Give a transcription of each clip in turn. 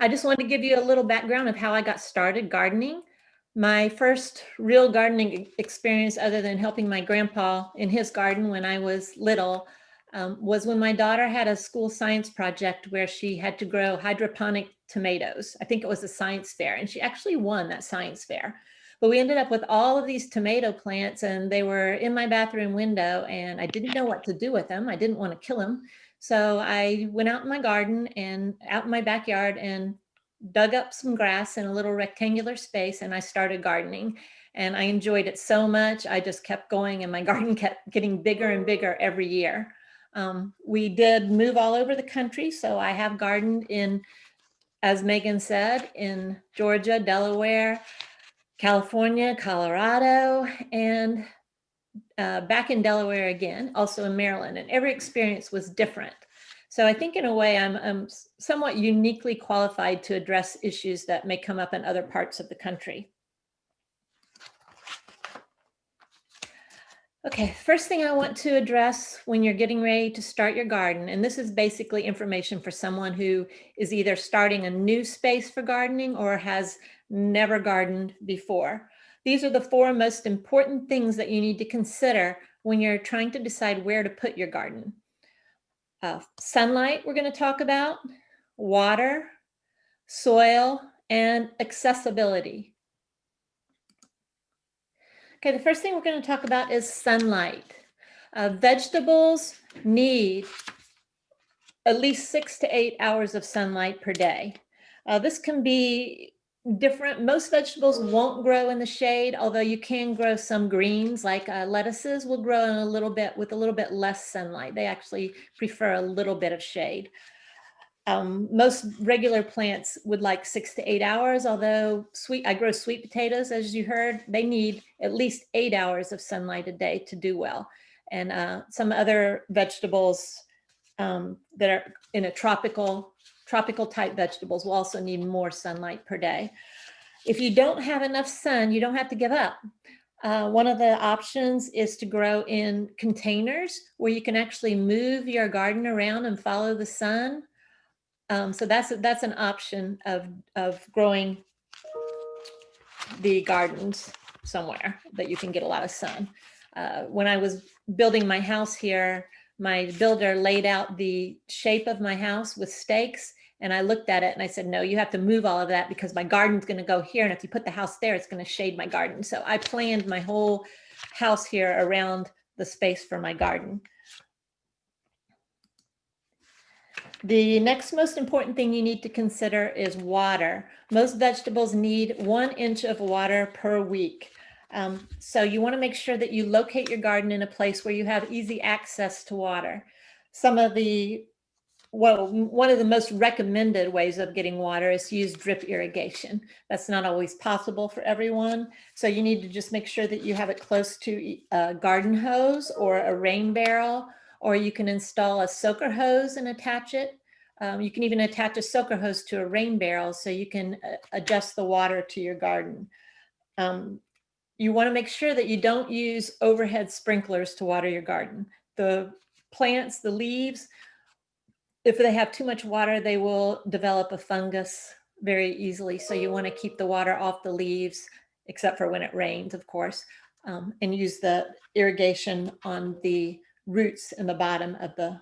I just wanted to give you a little background of how I got started gardening. My first real gardening experience, other than helping my grandpa in his garden when I was little, was when my daughter had a school science project where she had to grow hydroponic tomatoes. I think it was a science fair, and she actually won that science fair. But we ended up with all of these tomato plants, and they were in my bathroom window, and I didn't know what to do with them. I didn't want to kill them. So I went out in my garden and out in my backyard and dug up some grass in a little rectangular space, and I started gardening. And I enjoyed it so much. I just kept going, and my garden kept getting bigger and bigger every year. We did move all over the country. So I have gardened in, as Megan said, in Georgia, Delaware, California, Colorado, and back in Delaware again, also in Maryland, and every experience was different. So I think in a way I'm somewhat uniquely qualified to address issues that may come up in other parts of the country. Okay, first thing I want to address when you're getting ready to start your garden, and this is basically information for someone who is either starting a new space for gardening or has never gardened before. These are the 4 most important things that you need to consider when you're trying to decide where to put your garden. Sunlight, we're going to talk about, water, soil, and accessibility. Okay, the first thing we're going to talk about is sunlight. Vegetables need at least 6 to 8 hours of sunlight per day. This can be different. Most vegetables won't grow in the shade, although you can grow some greens, like lettuces will grow in a little bit with a little bit less sunlight. They actually prefer a little bit of shade. Most regular plants would like 6 to 8 hours, although I grow sweet potatoes, as you heard, they need at least 8 hours of sunlight a day to do well. And some other vegetables that are in a tropical type vegetables will also need more sunlight per day. If you don't have enough sun, you don't have to give up. One of the options is to grow in containers where you can actually move your garden around and follow the sun. So that's an option of growing the gardens somewhere that you can get a lot of sun. When I was building my house here, my builder laid out the shape of my house with stakes, and I looked at it and I said, no, you have to move all of that because my garden's going to go here, and if you put the house there, it's going to shade my garden. So I planned my whole house here around the space for my garden. The next most important thing you need to consider is water. Most vegetables need 1 inch of water per week. So you want to make sure that you locate your garden in a place where you have easy access to water. One of the most recommended ways of getting water is to use drip irrigation. That's not always possible for everyone. So you need to just make sure that you have it close to a garden hose or a rain barrel, or you can install a soaker hose and attach it. You can even attach a soaker hose to a rain barrel so you can adjust the water to your garden. You want to make sure that you don't use overhead sprinklers to water your garden. The plants, the leaves, if they have too much water, they will develop a fungus very easily. So you want to keep the water off the leaves, except for when it rains, of course, and use the irrigation on the roots in the bottom of the.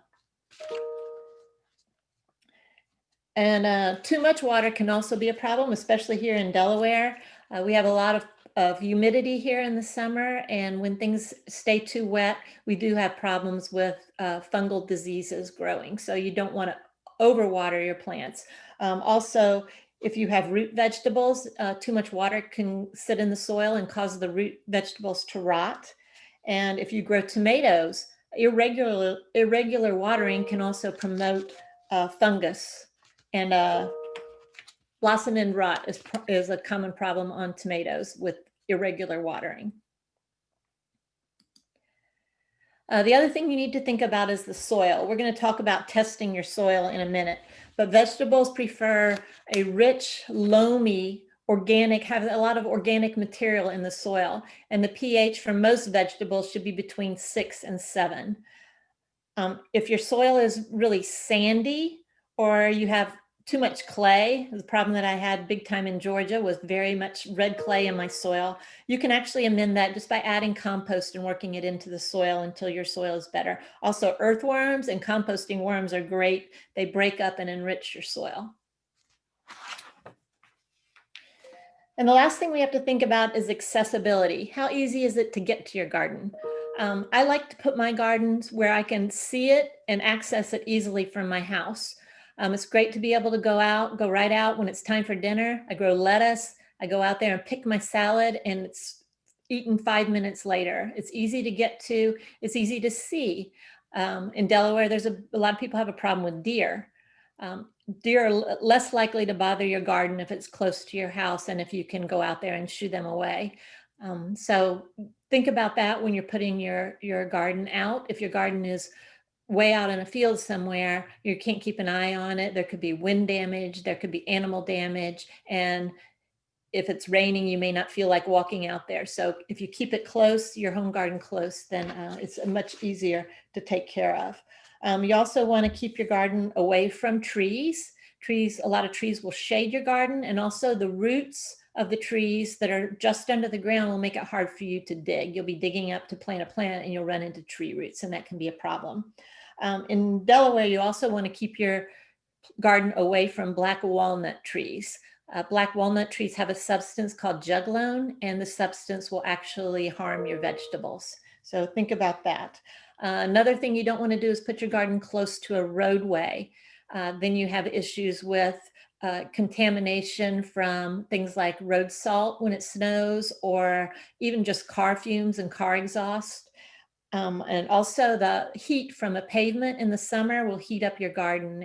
And too much water can also be a problem, especially here in Delaware. We have a lot of humidity here in the summer, and when things stay too wet, we do have problems with fungal diseases growing. So you don't want to overwater your plants. Also, if you have root vegetables, too much water can sit in the soil and cause the root vegetables to rot. And if you grow tomatoes, irregular watering can also promote fungus. And blossom end rot is a common problem on tomatoes with irregular watering. The other thing you need to think about is the soil. We're going to talk about testing your soil in a minute, but vegetables prefer a rich, loamy, organic, have a lot of organic material in the soil, and the pH for most vegetables should be between 6 and 7. If your soil is really sandy, or you have too much clay. The problem that I had big time in Georgia was very much red clay in my soil. You can actually amend that just by adding compost and working it into the soil until your soil is better. Also, earthworms and composting worms are great. They break up and enrich your soil. And the last thing we have to think about is accessibility. How easy is it to get to your garden? I like to put my gardens where I can see it and access it easily from my house. It's great to be able to go right out when it's time for dinner. I grow lettuce. I go out there and pick my salad, and it's eaten 5 minutes later. It's easy to get to. It's easy to see. In Delaware, there's a lot of people have a problem with deer. Deer are less likely to bother your garden if it's close to your house and if you can go out there and shoo them away. So think about that when you're putting your garden out. If your garden is way out in a field somewhere, you can't keep an eye on it. There could be wind damage, there could be animal damage, and if it's raining, you may not feel like walking out there. So if you keep it close, your home garden close, then it's much easier to take care of. You also want to keep your garden away from trees. A lot of trees will shade your garden, and also the roots of the trees that are just under the ground will make it hard for you to dig. You'll be digging up to plant a plant and you'll run into tree roots, and that can be a problem. In Delaware, you also want to keep your garden away from black walnut trees. Black walnut trees have a substance called juglone, and the substance will actually harm your vegetables. So think about that. Another thing you don't want to do is put your garden close to a roadway. Then you have issues with contamination from things like road salt when it snows, or even just car fumes and car exhaust. And also the heat from a pavement in the summer will heat up your garden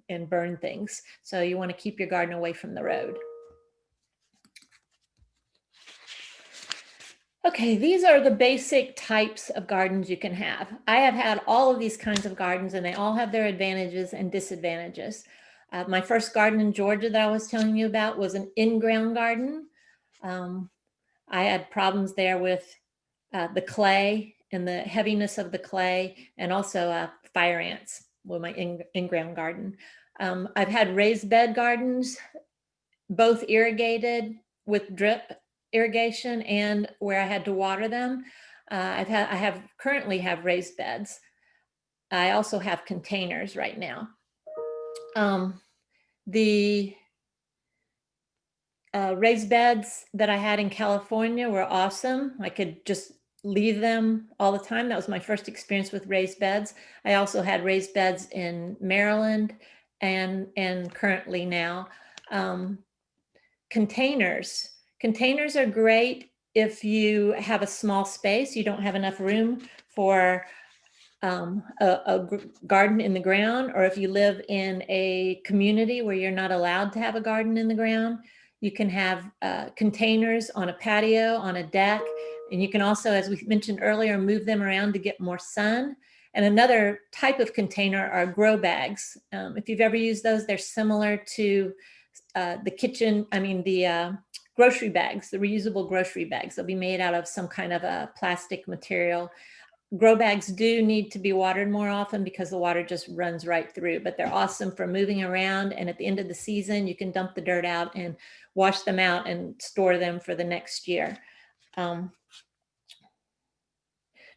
and burn things. So you want to keep your garden away from the road. Okay, these are the basic types of gardens you can have. I have had all of these kinds of gardens, and they all have their advantages and disadvantages. My first garden in Georgia that I was telling you about was an in-ground garden. I had problems there with the clay and the heaviness of the clay, and also fire ants with my in-ground garden. I've had raised bed gardens, both irrigated with drip irrigation and where I had to water them. I currently have raised beds. I also have containers right now. The raised beds that I had in California were awesome. I could just leave them all the time. That was my first experience with raised beds. I also had raised beds in Maryland and currently now. Containers are great if you have a small space, you don't have enough room for a garden in the ground, or if you live in a community where you're not allowed to have a garden in the ground. You can have containers on a patio, on a deck, and you can also, as we mentioned earlier, move them around to get more sun. And another type of container are grow bags. If you've ever used those, they're similar to the grocery bags, the reusable grocery bags. They'll be made out of some kind of a plastic material. Grow bags do need to be watered more often because the water just runs right through, but they're awesome for moving around. And at the end of the season, you can dump the dirt out and wash them out and store them for the next year.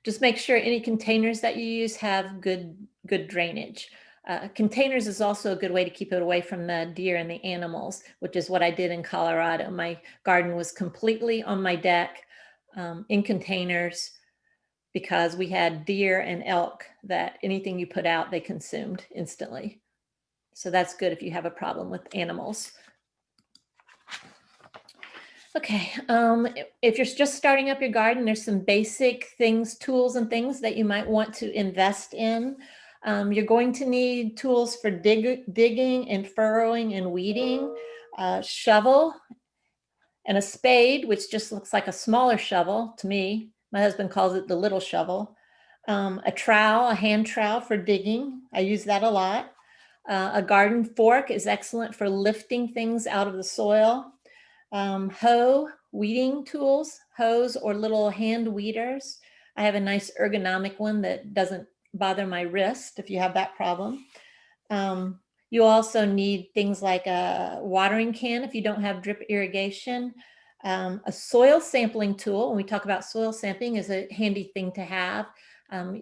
Just make sure any containers that you use have good drainage. Containers is also a good way to keep it away from the deer and the animals, which is what I did in Colorado. My garden was completely on my deck in containers because we had deer and elk that anything you put out, they consumed instantly. So that's good if you have a problem with animals. Okay, if you're just starting up your garden, there's some basic things, tools and things that you might want to invest in. You're going to need tools for digging and furrowing and weeding, a shovel and a spade, which just looks like a smaller shovel to me. My husband calls it the little shovel. A trowel, a hand trowel for digging. I use that a lot. A garden fork is excellent for lifting things out of the soil. Hoe, weeding tools, hoes or little hand weeders. I have a nice ergonomic one that doesn't bother my wrist if you have that problem. You also need things like a watering can if you don't have drip irrigation. A soil sampling tool, when we talk about soil sampling, is a handy thing to have.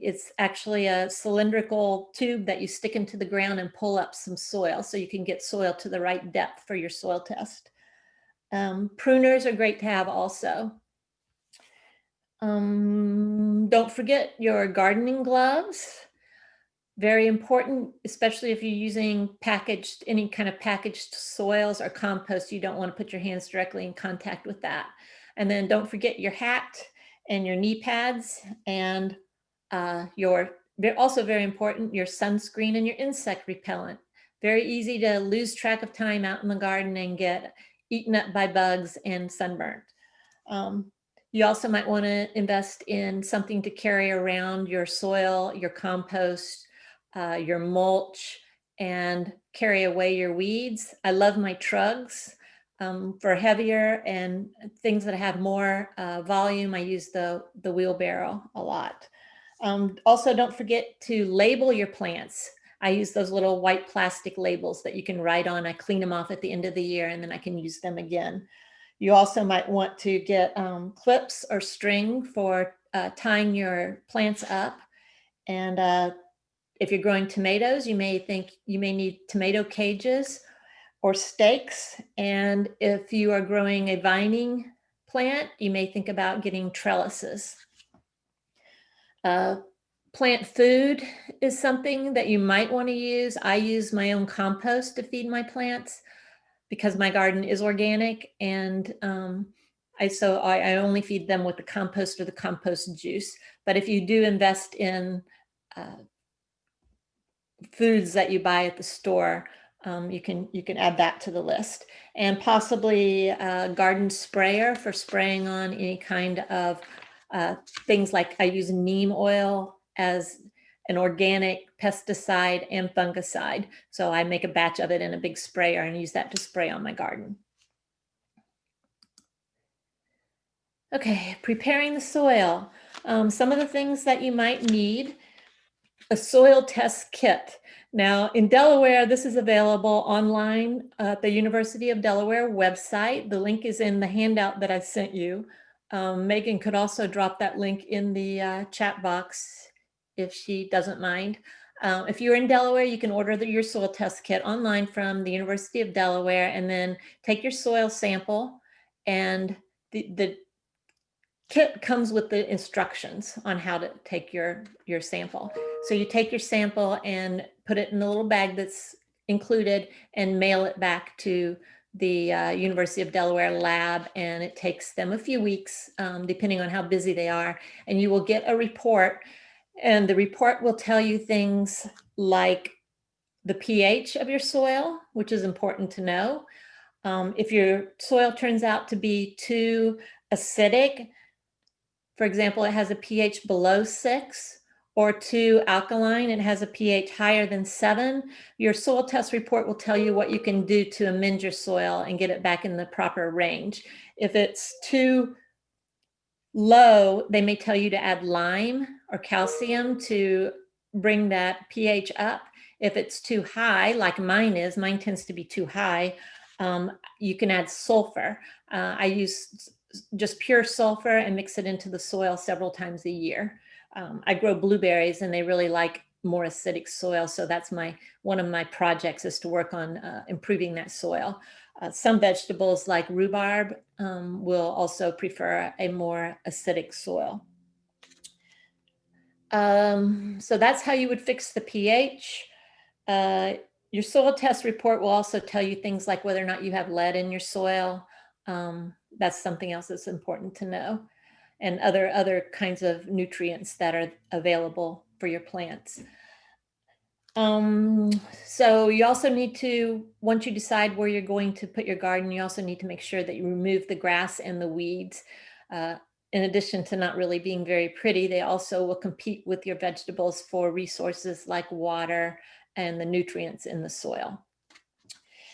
It's actually a cylindrical tube that you stick into the ground and pull up some soil so you can get soil to the right depth for your soil test. Pruners are great to have also. Don't forget your gardening gloves. Very important, especially if you're using any kind of packaged soils or compost. You don't want to put your hands directly in contact with that. And then don't forget your hat and your knee pads, and also very important, your sunscreen and your insect repellent. Very easy to lose track of time out in the garden and get eaten up by bugs and sunburnt. You also might want to invest in something to carry around your soil, your compost, your mulch, and carry away your weeds. I love my trugs. For heavier and things that have more volume, I use the wheelbarrow a lot. Also, don't forget to label your plants. I use those little white plastic labels that you can write on. I clean them off at the end of the year and then I can use them again. You also might want to get clips or string for tying your plants up. And if you're growing tomatoes, you may need tomato cages or stakes. And if you are growing a vining plant, you may think about getting trellises. Plant food is something that you might want to use. I use my own compost to feed my plants because my garden is organic, and I only feed them with the compost or the compost juice. But if you do invest in foods that you buy at the store, you can add that to the list. And possibly a garden sprayer for spraying on any kind of things. Like I use neem oil as an organic pesticide and fungicide. So I make a batch of it in a big sprayer and use that to spray on my garden. Okay, preparing the soil. Some of the things that you might need: a soil test kit. Now, in Delaware, this is available online at the University of Delaware website. The link is in the handout that I sent you. Megan could also drop that link in the chat box if she doesn't mind. If you're in Delaware, you can order your soil test kit online from the University of Delaware, and then take your soil sample. And the kit comes with the instructions on how to take your sample. So you take your sample and put it in a little bag that's included and mail it back to the University of Delaware lab, and it takes them a few weeks depending on how busy they are, and you will get a report, and the report will tell you things like the pH of your soil, which is important to know. If your soil turns out to be too acidic, for example, it has a pH below 6, or too alkaline, it has a pH higher than 7, your soil test report will tell you what you can do to amend your soil and get it back in the proper range. If it's too low, they may tell you to add lime or calcium to bring that pH up. If it's too high, like mine tends to be too high, you can add sulfur. I use just pure sulfur and mix it into the soil several times a year. I grow blueberries and they really like more acidic soil. So that's one of my projects, is to work on improving that soil. Some vegetables like rhubarb will also prefer a more acidic soil. So that's how you would fix the pH. Your soil test report will also tell you things like whether or not you have lead in your soil. That's something else that's important to know, and other kinds of nutrients that are available for your plants. So you also need to, once you decide where you're going to put your garden, you also need to make sure that you remove the grass and the weeds. In addition to not really being very pretty, they also will compete with your vegetables for resources like water and the nutrients in the soil.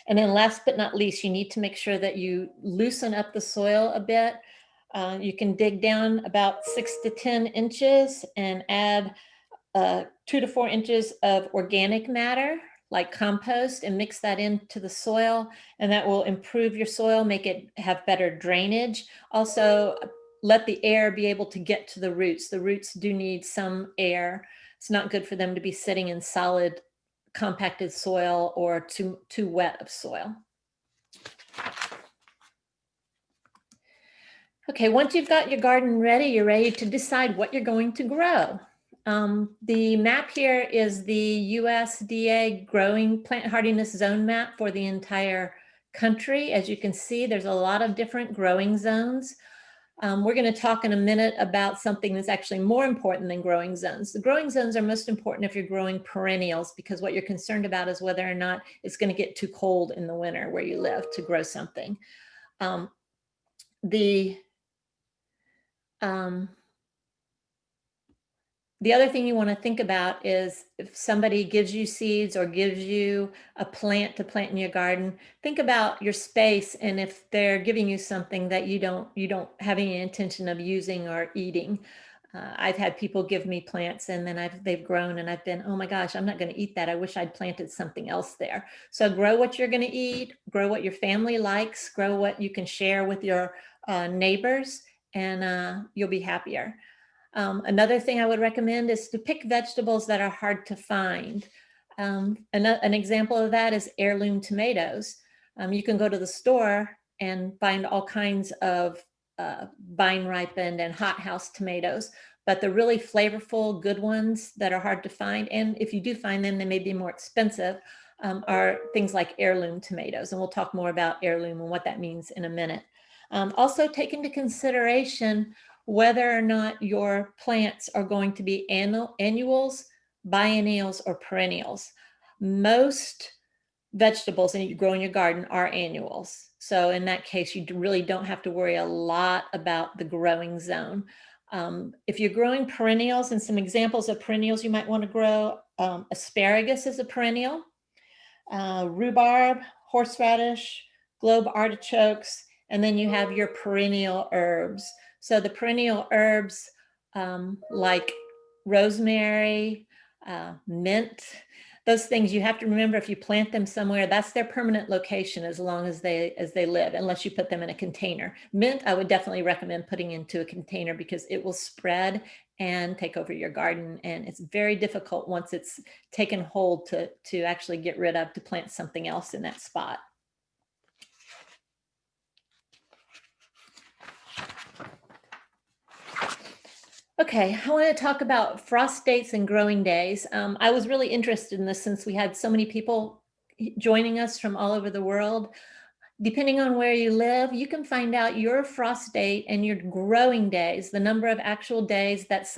And then last but not least, you need to make sure that you loosen up the soil a bit. You can dig down about 6 to 10 inches and add 2 to 4 inches of organic matter, like compost and mix that into the soil, and that will improve your soil, make it have better drainage. Also, let the air be able to get to the roots. The roots do need some air. It's not good for them to be sitting in solid, compacted soil or too wet of soil. Okay, once you've got your garden ready, you're ready to decide what you're going to grow. The map here is the USDA growing plant hardiness zone map for the entire country. As you can see, there's a lot of different growing zones. We're going to talk in a minute about something that's actually more important than growing zones. The growing zones are most important if you're growing perennials, because what you're concerned about is whether or not it's going to get too cold in the winter where you live to grow something. The other thing you want to think about is if somebody gives you seeds or gives you a plant to plant in your garden, think about your space, and if they're giving you something that you don't have any intention of using or eating. I've had people give me plants and then they've grown and I've been, oh my gosh, I'm not going to eat that. I wish I'd planted something else there. So grow what you're going to eat, grow what your family likes, grow what you can share with your neighbors, and you'll be happier. Another thing I would recommend is to pick vegetables that are hard to find. An example of that is heirloom tomatoes. You can go to the store and find all kinds of vine ripened and hothouse tomatoes, but the really flavorful, good ones that are hard to find, and if you do find them, they may be more expensive, are things like heirloom tomatoes. And we'll talk more about heirloom and what that means in a minute. Also take into consideration whether or not your plants are going to be annuals, biennials, or perennials. Most vegetables that you grow in your garden are annuals. So in that case, you really don't have to worry a lot about the growing zone. If you're growing perennials, and some examples of perennials you might want to grow, asparagus is a perennial, rhubarb, horseradish, globe artichokes, and then you have your perennial herbs. So the perennial herbs like rosemary, mint, those things you have to remember, if you plant them somewhere, that's their permanent location as long as they live, unless you put them in a container. Mint, I would definitely recommend putting into a container because it will spread and take over your garden, and it's very difficult once it's taken hold to actually get rid of, to plant something else in that spot. Okay, I want to talk about frost dates and growing days. I was really interested in this since we had so many people joining us from all over the world. Depending on where you live, you can find out your frost date and your growing days, the number of actual days that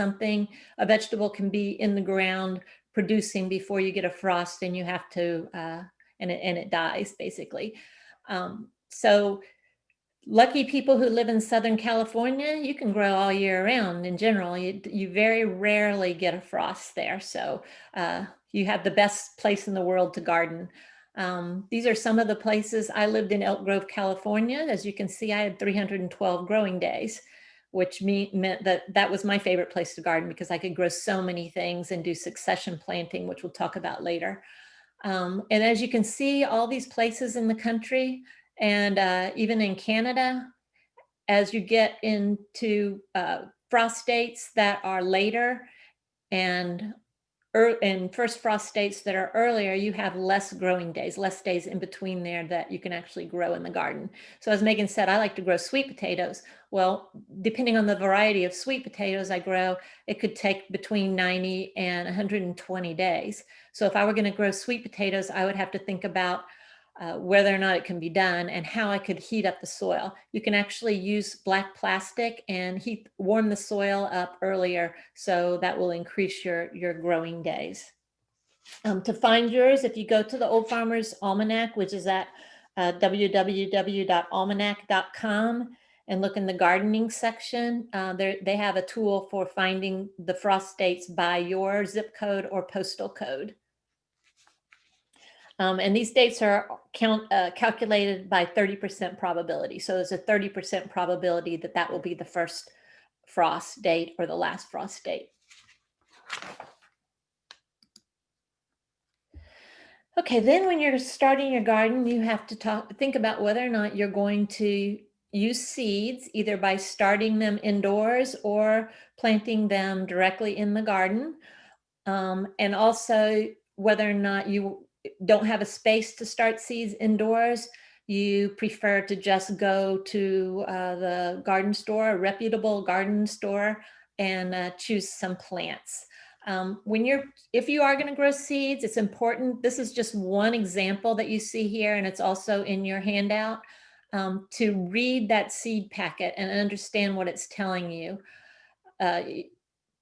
a vegetable can be in the ground producing before you get a frost and you have to, and it dies basically. So lucky people who live in Southern California, you can grow all year round. In general, you very rarely get a frost there. So you have the best place in the world to garden. These are some of the places. I lived in Elk Grove, California. As you can see, I had 312 growing days, which meant that was my favorite place to garden because I could grow so many things and do succession planting, which we'll talk about later. And as you can see, all these places in the country, and even in Canada, as you get into frost dates that are later and first frost dates that are earlier, you have less growing days, less days in between there that you can actually grow in the garden. So as Megan said, I like to grow sweet potatoes. Well, depending on the variety of sweet potatoes I grow, it could take between 90 and 120 days. So if I were going to grow sweet potatoes, I would have to think about whether or not it can be done and how I could heat up the soil. You can actually use black plastic and warm the soil up earlier, so that will increase your growing days. To find yours, if you go to the Old Farmer's Almanac, which is at www.almanac.com, and look in the gardening section, they have a tool for finding the frost dates by your zip code or postal code. And these dates are calculated by 30% probability. So there's a 30% probability that will be the first frost date or the last frost date. Okay, then when you're starting your garden, you have to think about whether or not you're going to use seeds, either by starting them indoors or planting them directly in the garden. And also whether or not you don't have a space to start seeds indoors, you prefer to just go to the garden store, a reputable garden store, and choose some plants. If you are going to grow seeds, it's important. This is just one example that you see here, and it's also in your handout, to read that seed packet and understand what it's telling you.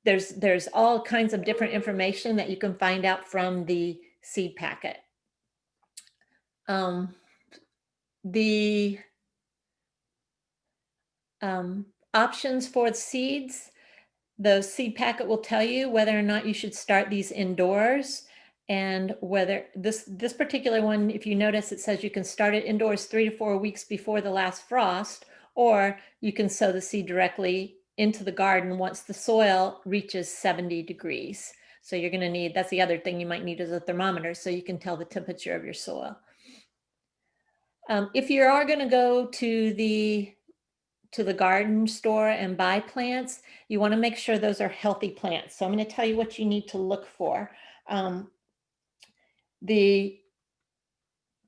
There's all kinds of different information that you can find out from the seed packet. The options for the seeds, the seed packet will tell you whether or not you should start these indoors, and whether this particular one, if you notice, it says you can start it indoors 3 to 4 weeks before the last frost, or you can sow the seed directly into the garden once the soil reaches 70 degrees. So you're going to need, that's the other thing you might need, is a thermometer so you can tell the temperature of your soil. If you are going to go to the garden store and buy plants, you want to make sure those are healthy plants. So I'm going to tell you what you need to look for. The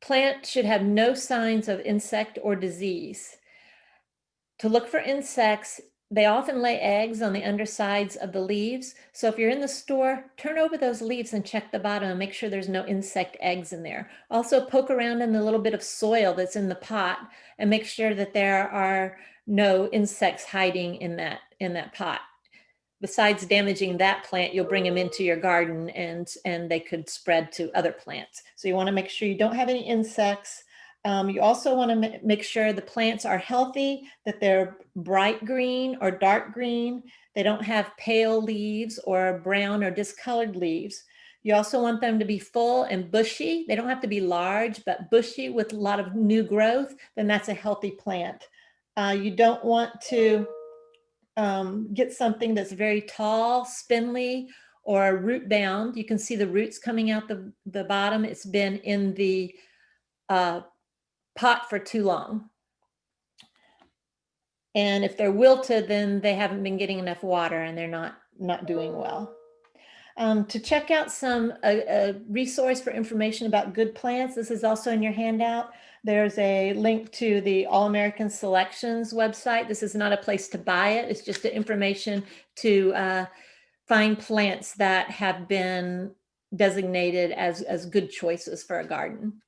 plant should have no signs of insect or disease. To look for insects, they often lay eggs on the undersides of the leaves. So if you're in the store, turn over those leaves and check the bottom and make sure there's no insect eggs in there. Also poke around in the little bit of soil that's in the pot and make sure that there are no insects hiding in that pot. Besides damaging that plant, you'll bring them into your garden and they could spread to other plants. So you want to make sure you don't have any insects. You also want to make sure the plants are healthy, that they're bright green or dark green. They don't have pale leaves or brown or discolored leaves. You also want them to be full and bushy. They don't have to be large, but bushy with a lot of new growth, then that's a healthy plant. You don't want to get something that's very tall, spindly, or root bound. You can see the roots coming out the bottom. It's been in the pot for too long. And if they're wilted, then they haven't been getting enough water and they're not doing well. To check out a resource for information about good plants, this is also in your handout. There's a link to the All American Selections website. This is not a place to buy it. It's just the information to find plants that have been designated as good choices for a garden.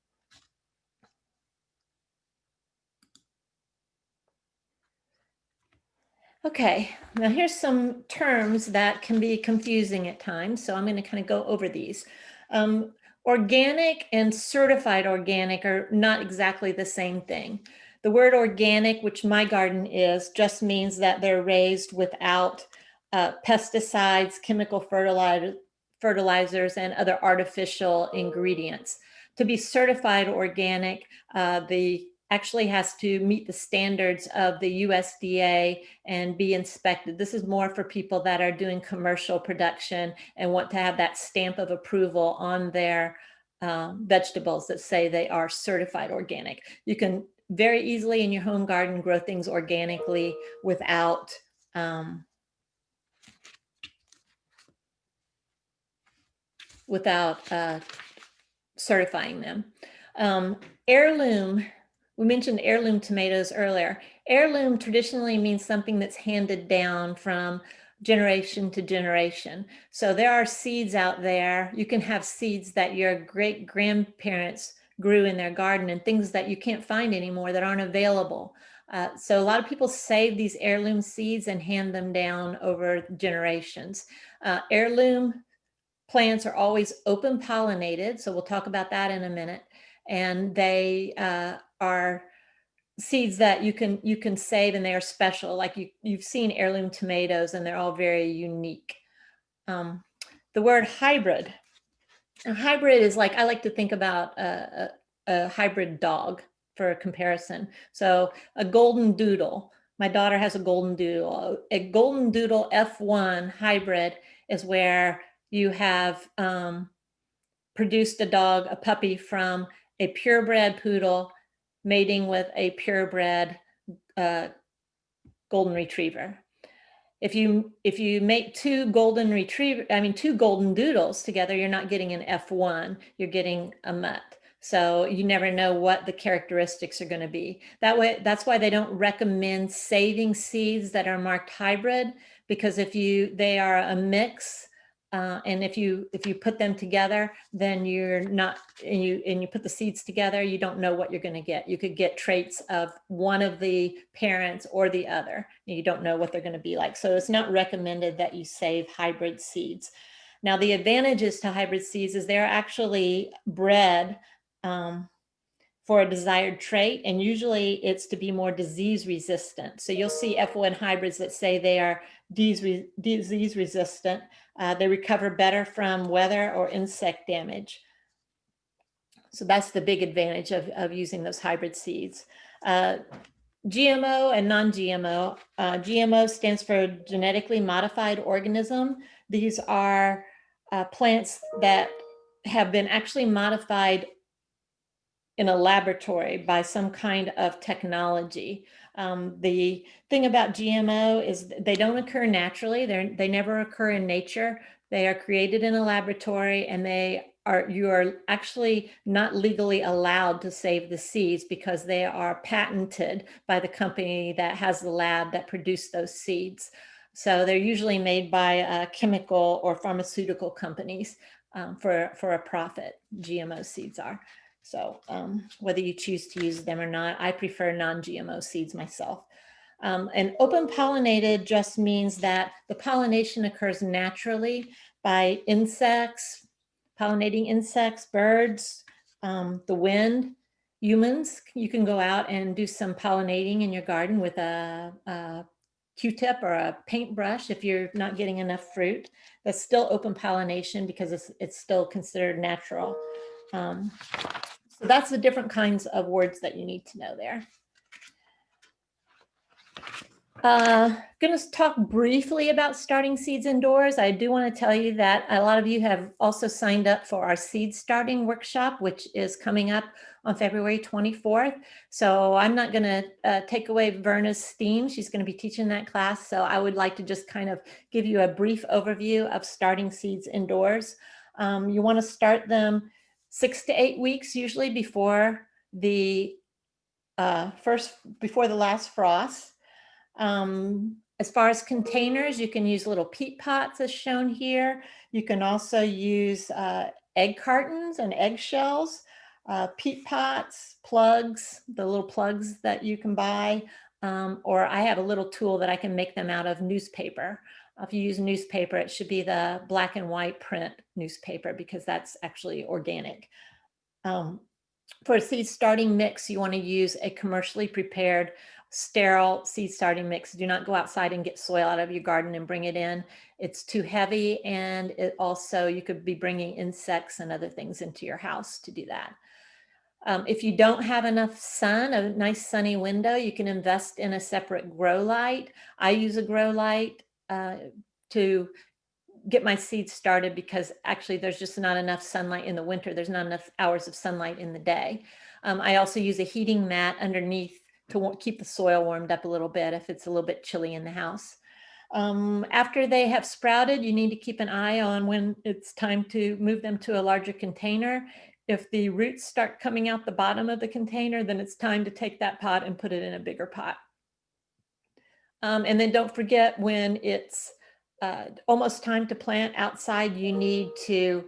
Okay, now here's some terms that can be confusing at times, so I'm going to kind of go over these. Organic and certified organic are not exactly the same thing. The word organic, which my garden is, just means that they're raised without pesticides, chemical fertilizers, and other artificial ingredients. To be certified organic, the actually has to meet the standards of the USDA and be inspected. This is more for people that are doing commercial production and want to have that stamp of approval on their vegetables that say they are certified organic. You can very easily in your home garden grow things organically without certifying them. Heirloom, we mentioned heirloom tomatoes earlier. Heirloom traditionally means something that's handed down from generation to generation. So there are seeds out there. You can have seeds that your great grandparents grew in their garden and things that you can't find anymore that aren't available. So a lot of people save these heirloom seeds and hand them down over generations. Heirloom plants are always open pollinated, so we'll talk about that in a minute. And they are seeds that you can save, and they are special. Like you've seen heirloom tomatoes, and they're all very unique. The word hybrid. A hybrid is like, I like to think about a hybrid dog for a comparison. So a golden doodle. My daughter has a golden doodle. A golden doodle F1 hybrid is where you have produced a puppy from a purebred poodle mating with a purebred golden retriever. If you make two golden doodles together, you're not getting an F1, you're getting a mutt. So you never know what the characteristics are going to be. That's why they don't recommend saving seeds that are marked hybrid, because they are a mix, and if you put them together, then you're not, and you put the seeds together, you don't know what you're going to get. You could get traits of one of the parents or the other, and you don't know what they're going to be like. So it's not recommended that you save hybrid seeds. Now, the advantages to hybrid seeds is they're actually bred for a desired trait, and usually it's to be more disease resistant. So you'll see F1 hybrids that say they are disease resistant. They recover better from weather or insect damage. So that's the big advantage of using those hybrid seeds. GMO and non-GMO. GMO stands for genetically modified organism. These are plants that have been actually modified in a laboratory by some kind of technology. The thing about GMO is they don't occur naturally. They never occur in nature. They are created in a laboratory, and you are actually not legally allowed to save the seeds because they are patented by the company that has the lab that produced those seeds. So they're usually made by chemical or pharmaceutical companies for a profit. GMO seeds are. So whether you choose to use them or not, I prefer non-GMO seeds myself. And open pollinated just means that the pollination occurs naturally by insects, pollinating insects, birds, the wind. Humans, you can go out and do some pollinating in your garden with a Q-tip or a paintbrush if you're not getting enough fruit. That's still open pollination because it's still considered natural. So that's the different kinds of words that you need to know there. Going to talk briefly about starting seeds indoors. I do want to tell you that a lot of you have also signed up for our seed starting workshop, which is coming up on February 24th. So I'm not going to take away Verna's steam. She's going to be teaching that class. So I would like to just kind of give you a brief overview of starting seeds indoors. You want to start them 6 to 8 weeks, usually before the last frost. As far as containers, you can use little peat pots as shown here. You can also use egg cartons and eggshells, peat pots, plugs, the little plugs that you can buy, or I have a little tool that I can make them out of newspaper. If you use newspaper, it should be the black and white print newspaper because that's actually organic. For a seed starting mix, you want to use a commercially prepared sterile seed starting mix. Do not go outside and get soil out of your garden and bring it in. It's too heavy, and it also, you could be bringing insects and other things into your house to do that. If you don't have enough sun, a nice sunny window, you can invest in a separate grow light. I use a grow light to get my seeds started because actually there's just not enough sunlight in the winter. There's not enough hours of sunlight in the day. I also use a heating mat underneath to keep the soil warmed up a little bit if it's a little bit chilly in the house. After they have sprouted, you need to keep an eye on when it's time to move them to a larger container. If the roots start coming out the bottom of the container, then it's time to take that pot and put it in a bigger pot. And then don't forget, when it's almost time to plant outside, you need to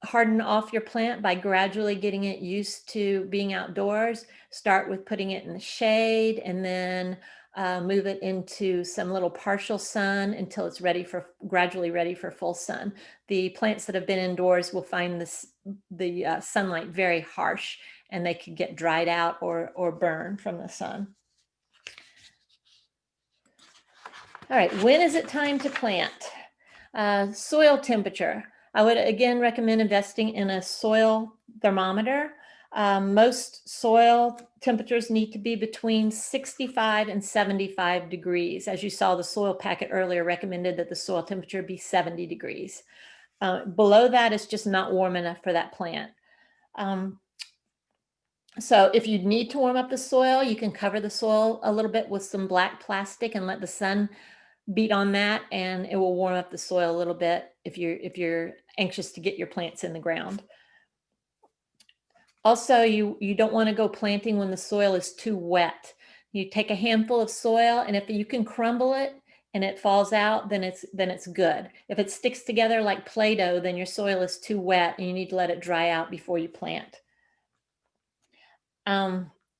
harden off your plant by gradually getting it used to being outdoors. Start with putting it in the shade, and then move it into some little partial sun until it's gradually ready for full sun. The plants that have been indoors will find the sunlight very harsh, and they could get dried out or burn from the sun. All right, when is it time to plant? Soil temperature. I would again recommend investing in a soil thermometer. Most soil temperatures need to be between 65 and 75 degrees. As you saw, the soil packet earlier recommended that the soil temperature be 70 degrees. Below that, it's just not warm enough for that plant. So if you need to warm up the soil, you can cover the soil a little bit with some black plastic and let the sun beat on that, and it will warm up the soil a little bit if you're anxious to get your plants in the ground. Also, you don't want to go planting when the soil is too wet. You take a handful of soil, and if you can crumble it and it falls out, then it's good. If it sticks together like Play-Doh, then your soil is too wet and you need to let it dry out before you plant.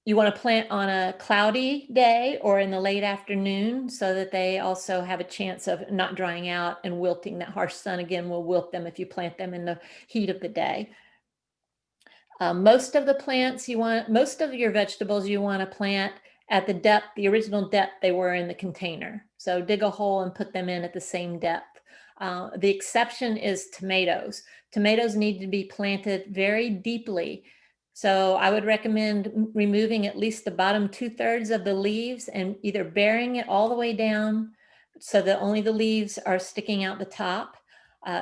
You want to plant on a cloudy day or in the late afternoon so that they also have a chance of not drying out and wilting. That harsh sun again will wilt them if you plant them in the heat of the day. Most of your vegetables you want to plant at the depth, the original depth they were in the container. So dig a hole and put them in at the same depth. The exception is tomatoes. Tomatoes need to be planted very deeply. So I would recommend removing at least the bottom 2/3 of the leaves and either burying it all the way down so that only the leaves are sticking out the top.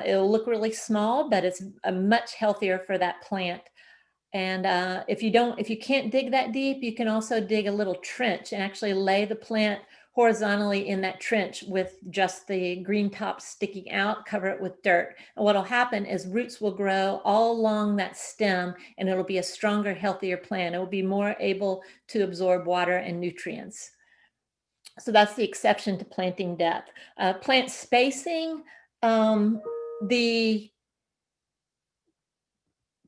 It'll look really small, but it's much healthier for that plant. And if you can't dig that deep, you can also dig a little trench and actually lay the plant horizontally in that trench with just the green top sticking out, cover it with dirt. And what'll happen is roots will grow all along that stem, and it'll be a stronger, healthier plant. It will be more able to absorb water and nutrients. So that's the exception to planting depth. Plant spacing, the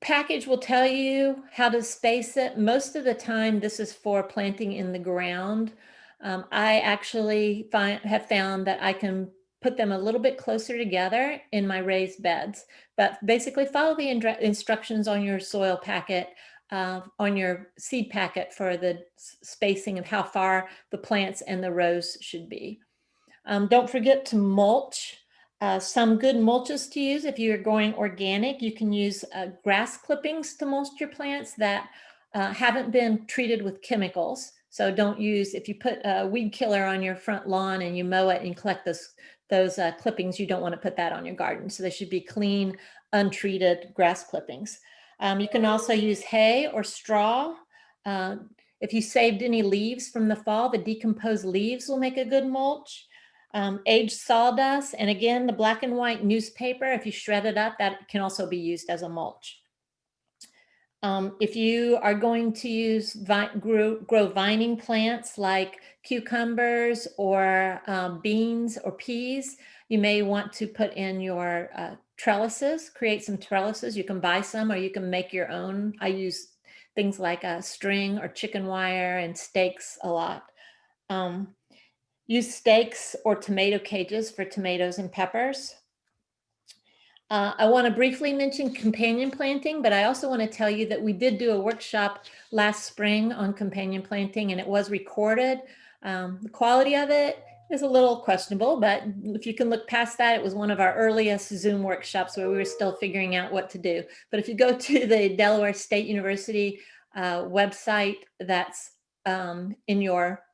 package will tell you how to space it. Most of the time, this is for planting in the ground. I actually have found that I can put them a little bit closer together in my raised beds, but basically follow the instructions on your soil packet, on your seed packet for the spacing of how far the plants and the rows should be. Don't forget to mulch. Some good mulches to use if you're going organic, you can use grass clippings to mulch your plants that haven't been treated with chemicals. So don't use, if you put a weed killer on your front lawn and you mow it and collect those clippings, you don't want to put that on your garden. So they should be clean, untreated grass clippings. You can also use hay or straw. If you saved any leaves from the fall, the decomposed leaves will make a good mulch. Aged sawdust, and again, the black and white newspaper, if you shred it up, that can also be used as a mulch. If you are going to use grow vining plants like cucumbers or beans or peas, you may want to put in your trellises, create some trellises. You can buy some or you can make your own. I use things like string or chicken wire and stakes a lot. Use stakes or tomato cages for tomatoes and peppers. I want to briefly mention companion planting, but I also want to tell you that we did do a workshop last spring on companion planting, and it was recorded. The quality of it is a little questionable, but if you can look past that, it was one of our earliest Zoom workshops where we were still figuring out what to do. But if you go to the Delaware State University website that's in your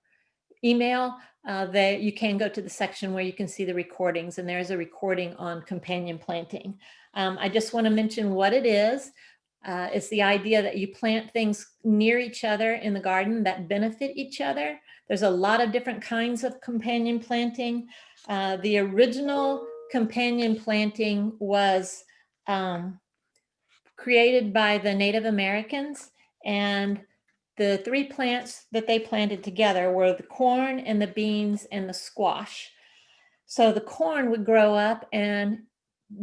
email, you can go to the section where you can see the recordings, and there's a recording on companion planting. I just want to mention what it is. It's the idea that you plant things near each other in the garden that benefit each other. There's a lot of different kinds of companion planting. The original companion planting was created by the Native Americans, and the three plants that they planted together were the corn and the beans and the squash. So the corn would grow up and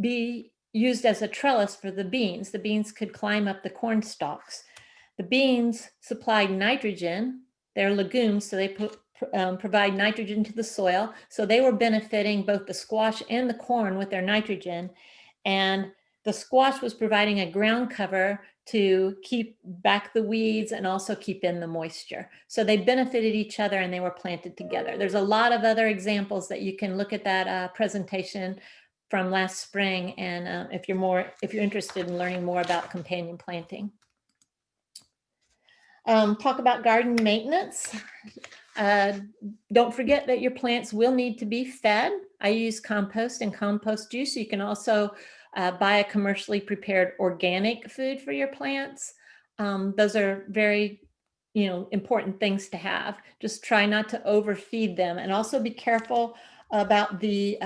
be used as a trellis for the beans. The beans could climb up the corn stalks. The beans supplied nitrogen. They're legumes, so they provide nitrogen to the soil. So they were benefiting both the squash and the corn with their nitrogen. And the squash was providing a ground cover to keep back the weeds and also keep in the moisture. So they benefited each other and they were planted together. There's a lot of other examples that you can look at that presentation from last spring, and if you're interested in learning more about companion planting. Talk about garden maintenance. Don't forget that your plants will need to be fed. I use compost and compost juice. You can also buy a commercially prepared organic food for your plants. Those are very, important things to have. Just try not to overfeed them, and also be careful about the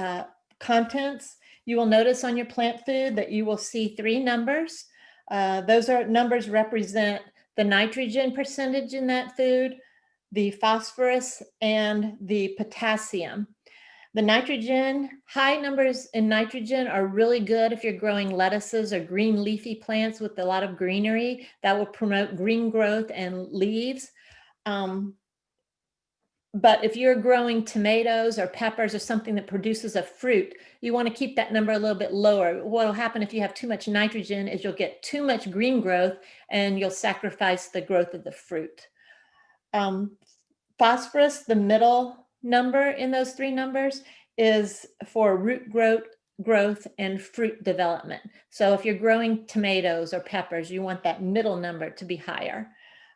contents. You will notice on your plant food that you will see 3 numbers. Those numbers represent the nitrogen percentage in that food, the phosphorus, and the potassium. The nitrogen, high numbers in nitrogen are really good if you're growing lettuces or green leafy plants with a lot of greenery. That will promote green growth and leaves. But if you're growing tomatoes or peppers or something that produces a fruit, you want to keep that number a little bit lower. What will happen if you have too much nitrogen is you'll get too much green growth and you'll sacrifice the growth of the fruit. Phosphorus, the middle number in those 3 numbers, is for root growth and fruit development. So if you're growing tomatoes or peppers, you want that middle number to be higher.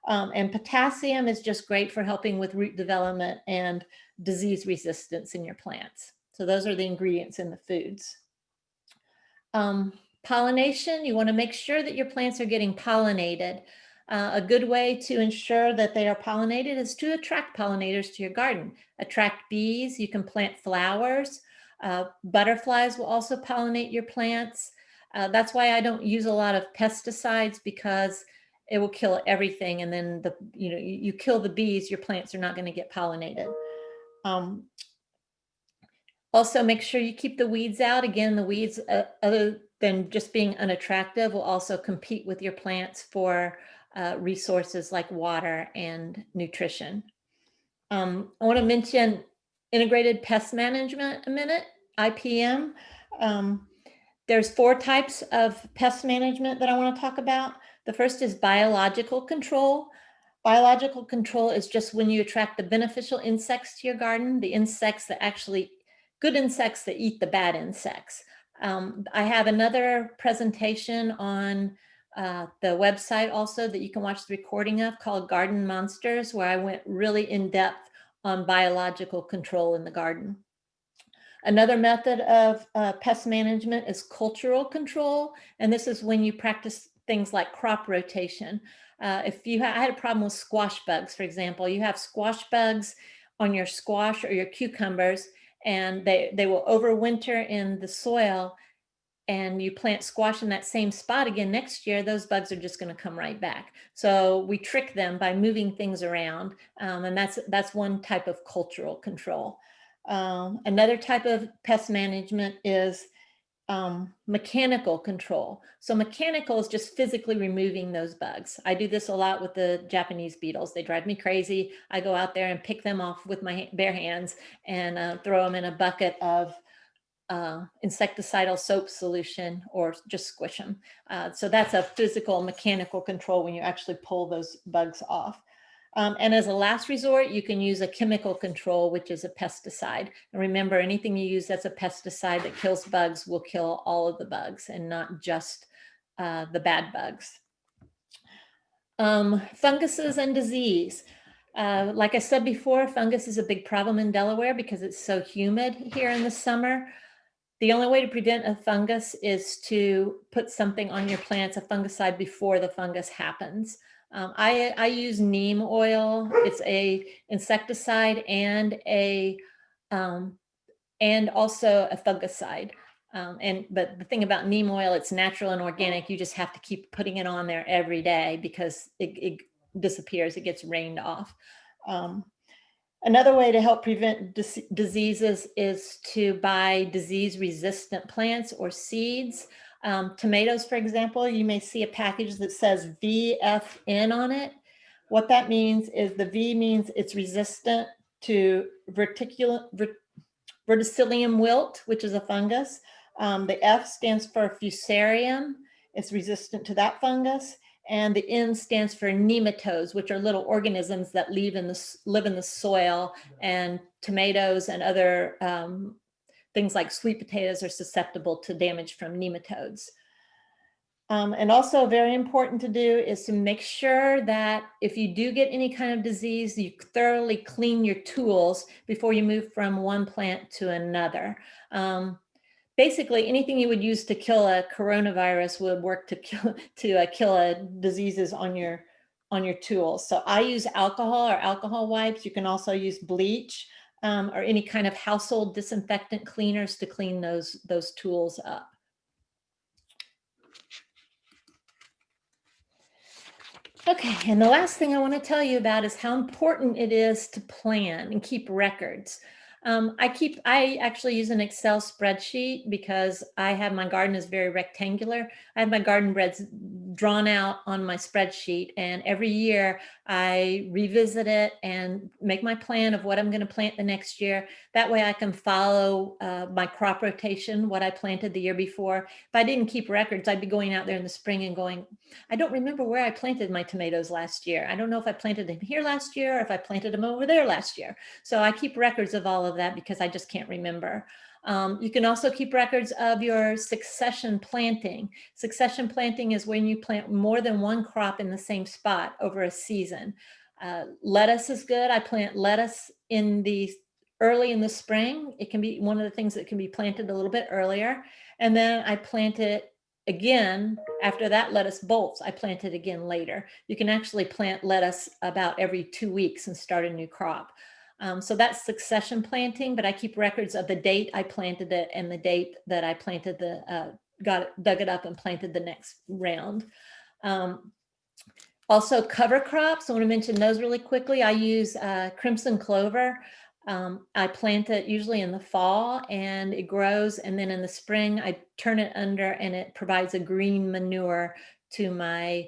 And potassium is just great for helping with root development and disease resistance in your plants. So those are the ingredients in the foods. Pollination, you want to make sure that your plants are getting pollinated. A good way to ensure that they are pollinated is to attract pollinators to your garden. Attract bees, you can plant flowers. Butterflies will also pollinate your plants. That's why I don't use a lot of pesticides, because it will kill everything. And then you kill the bees, your plants are not going to get pollinated. Also, make sure you keep the weeds out. Again, the weeds, other than just being unattractive, will also compete with your plants for resources like water and nutrition. I want to mention integrated pest management a minute, IPM. There's 4 types of pest management that I want to talk about. The first is biological control. Biological control is just when you attract the beneficial insects to your garden, the insects that actually, good insects that eat the bad insects. I have another presentation on the website also that you can watch the recording of, called Garden Monsters, where I went really in depth on biological control in the garden. Another method of pest management is cultural control, and this is when you practice things like crop rotation. I had a problem with squash bugs, for example. You have squash bugs on your squash or your cucumbers, and they will overwinter in the soil, and you plant squash in that same spot again next year, those bugs are just going to come right back. So we trick them by moving things around, and that's one type of cultural control. Another type of pest management is mechanical control. So mechanical is just physically removing those bugs. I do this a lot with the Japanese beetles. They drive me crazy. I go out there and pick them off with my bare hands and throw them in a bucket of insecticidal soap solution, or just squish them. So that's a physical mechanical control when you actually pull those bugs off. And as a last resort, you can use a chemical control, which is a pesticide. And remember, anything you use that's a pesticide that kills bugs will kill all of the bugs and not just the bad bugs. Funguses and disease. Like I said before, fungus is a big problem in Delaware because it's so humid here in the summer. The only way to prevent a fungus is to put something on your plants, a fungicide, before the fungus happens. I use neem oil. It's a insecticide and also a fungicide. But the thing about neem oil, it's natural and organic. You just have to keep putting it on there every day because it disappears. It gets rained off. Another way to help prevent diseases is to buy disease-resistant plants or seeds. Tomatoes, for example, you may see a package that says VFN on it. What that means is the V means it's resistant to verticillium wilt, which is a fungus. The F stands for fusarium. It's resistant to that fungus. And the N stands for nematodes, which are little organisms that live in the soil, and tomatoes and other things like sweet potatoes are susceptible to damage from nematodes. And also very important to do is to make sure that if you do get any kind of disease, you thoroughly clean your tools before you move from one plant to another. basically anything you would use to kill a coronavirus would work to kill diseases on your tools. So I use alcohol or alcohol wipes. You can also use bleach or any kind of household disinfectant cleaners to clean those tools up. Okay, and the last thing I want to tell you about is how important it is to plan and keep records. I actually use an Excel spreadsheet because I have my garden is very rectangular. I have my garden beds drawn out on my spreadsheet, and every year I revisit it and make my plan of what I'm going to plant the next year. That way I can follow my crop rotation, what I planted the year before. If I didn't keep records, I'd be going out there in the spring and going, I don't remember where I planted my tomatoes last year. I don't know if I planted them here last year or if I planted them over there last year. So I keep records of all of that because I just can't remember. You can also keep records of your succession planting. Succession planting is when you plant more than one crop in the same spot over a season. Lettuce is good. I plant lettuce early in the spring. It can be one of the things that can be planted a little bit earlier. And then I plant it again. After that lettuce bolts, I plant it again later. You can actually plant lettuce about every 2 weeks and start a new crop. So that's succession planting, but I keep records of the date I planted it and the date that I planted dug it up and planted the next round. Also cover crops, I want to mention those really quickly. I use crimson clover. I plant it usually in the fall and it grows, and then in the spring I turn it under and it provides a green manure to my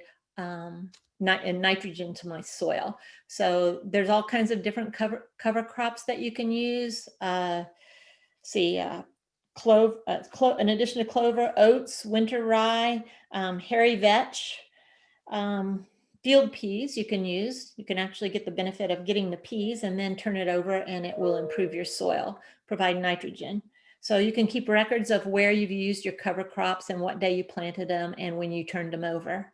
and nitrogen to my soil. So there's all kinds of different cover crops that you can use. In addition to clover, oats, winter rye, hairy vetch, field peas you can use. You can actually get the benefit of getting the peas and then turn it over and it will improve your soil, provide nitrogen. So you can keep records of where you've used your cover crops and what day you planted them and when you turned them over.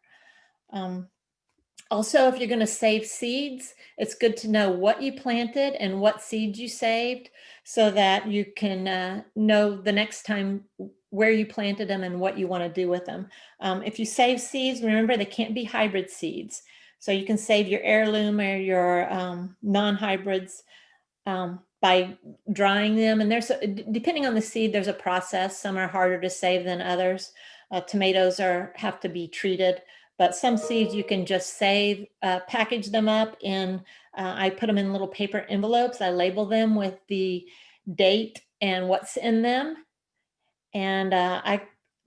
Also, if you're going to save seeds, it's good to know what you planted and what seeds you saved so that you can know the next time where you planted them and what you want to do with them. If you save seeds, remember they can't be hybrid seeds. So you can save your heirloom or your non-hybrids by drying them. And depending on the seed, there's a process. Some are harder to save than others. Tomatoes have to be treated. But some seeds you can just save, package them up in, I put them in little paper envelopes. I label them with the date and what's in them. And I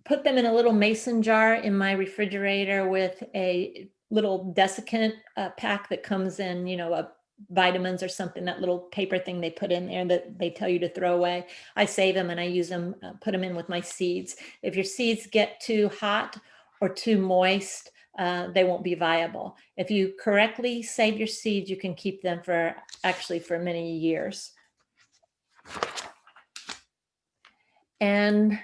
put them in a little mason jar in my refrigerator with a little desiccant pack that comes in, vitamins or something, that little paper thing they put in there that they tell you to throw away. I save them and I use them, put them in with my seeds. If your seeds get too hot or too moist, they won't be viable. If you correctly save your seeds, you can keep them for many years. And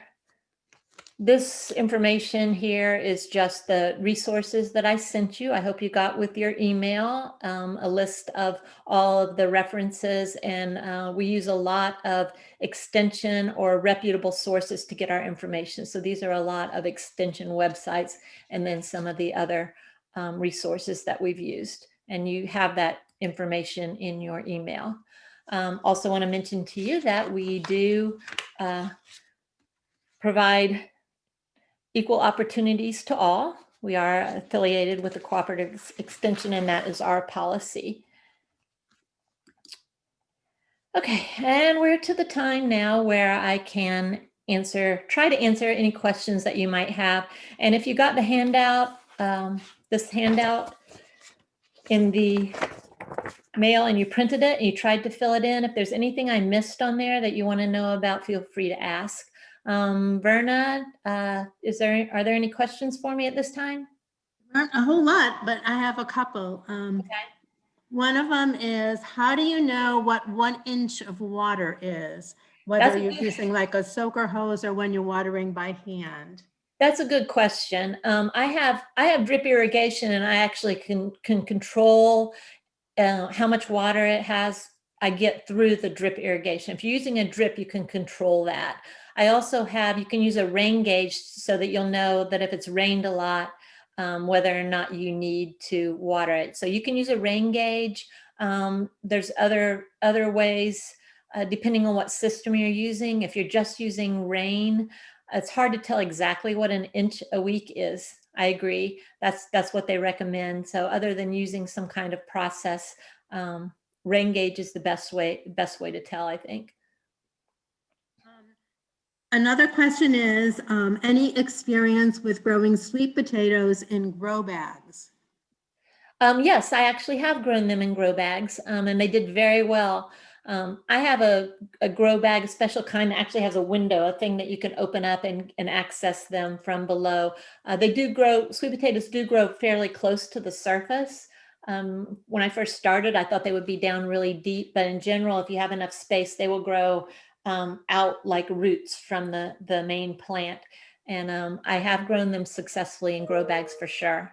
this information here is just the resources that I sent you. I hope you got with your email a list of all of the references, and we use a lot of extension or reputable sources to get our information. So these are a lot of extension websites and then some of the other resources that we've used. And you have that information in your email. Also want to mention to you that we do provide equal opportunities to all. We are affiliated with the Cooperative Extension, and that is our policy. Okay, and we're to the time now where I can try to answer any questions that you might have. And if you got the handout, this handout in the mail and you printed it and you tried to fill it in, if there's anything I missed on there that you want to know about, feel free to ask. Verna, are there any questions for me at this time? Not a whole lot, but I have a couple. Okay. One of them is, how do you know what 1 inch of water is? Whether you're using like a soaker hose or when you're watering by hand? That's a good question. I have drip irrigation, and I actually can control how much water I get through the drip irrigation. If you're using a drip, you can control that. I also have, you can use a rain gauge so that you'll know that if it's rained a lot, whether or not you need to water it. So you can use a rain gauge. There's other ways, depending on what system you're using. If you're just using rain, it's hard to tell exactly what an inch a week is. I agree. That's what they recommend. So other than using some kind of process, rain gauge is the best way to tell, I think. Another question is, any experience with growing sweet potatoes in grow bags? Yes, I actually have grown them in grow bags, and they did very well. I have a grow bag, a special kind that actually has a window, a thing that you can open up and access them from below. They do grow, sweet potatoes do grow fairly close to the surface. When I first started, I thought they would be down really deep, but in general, if you have enough space, they will grow out like roots from the main plant. And I have grown them successfully in grow bags for sure.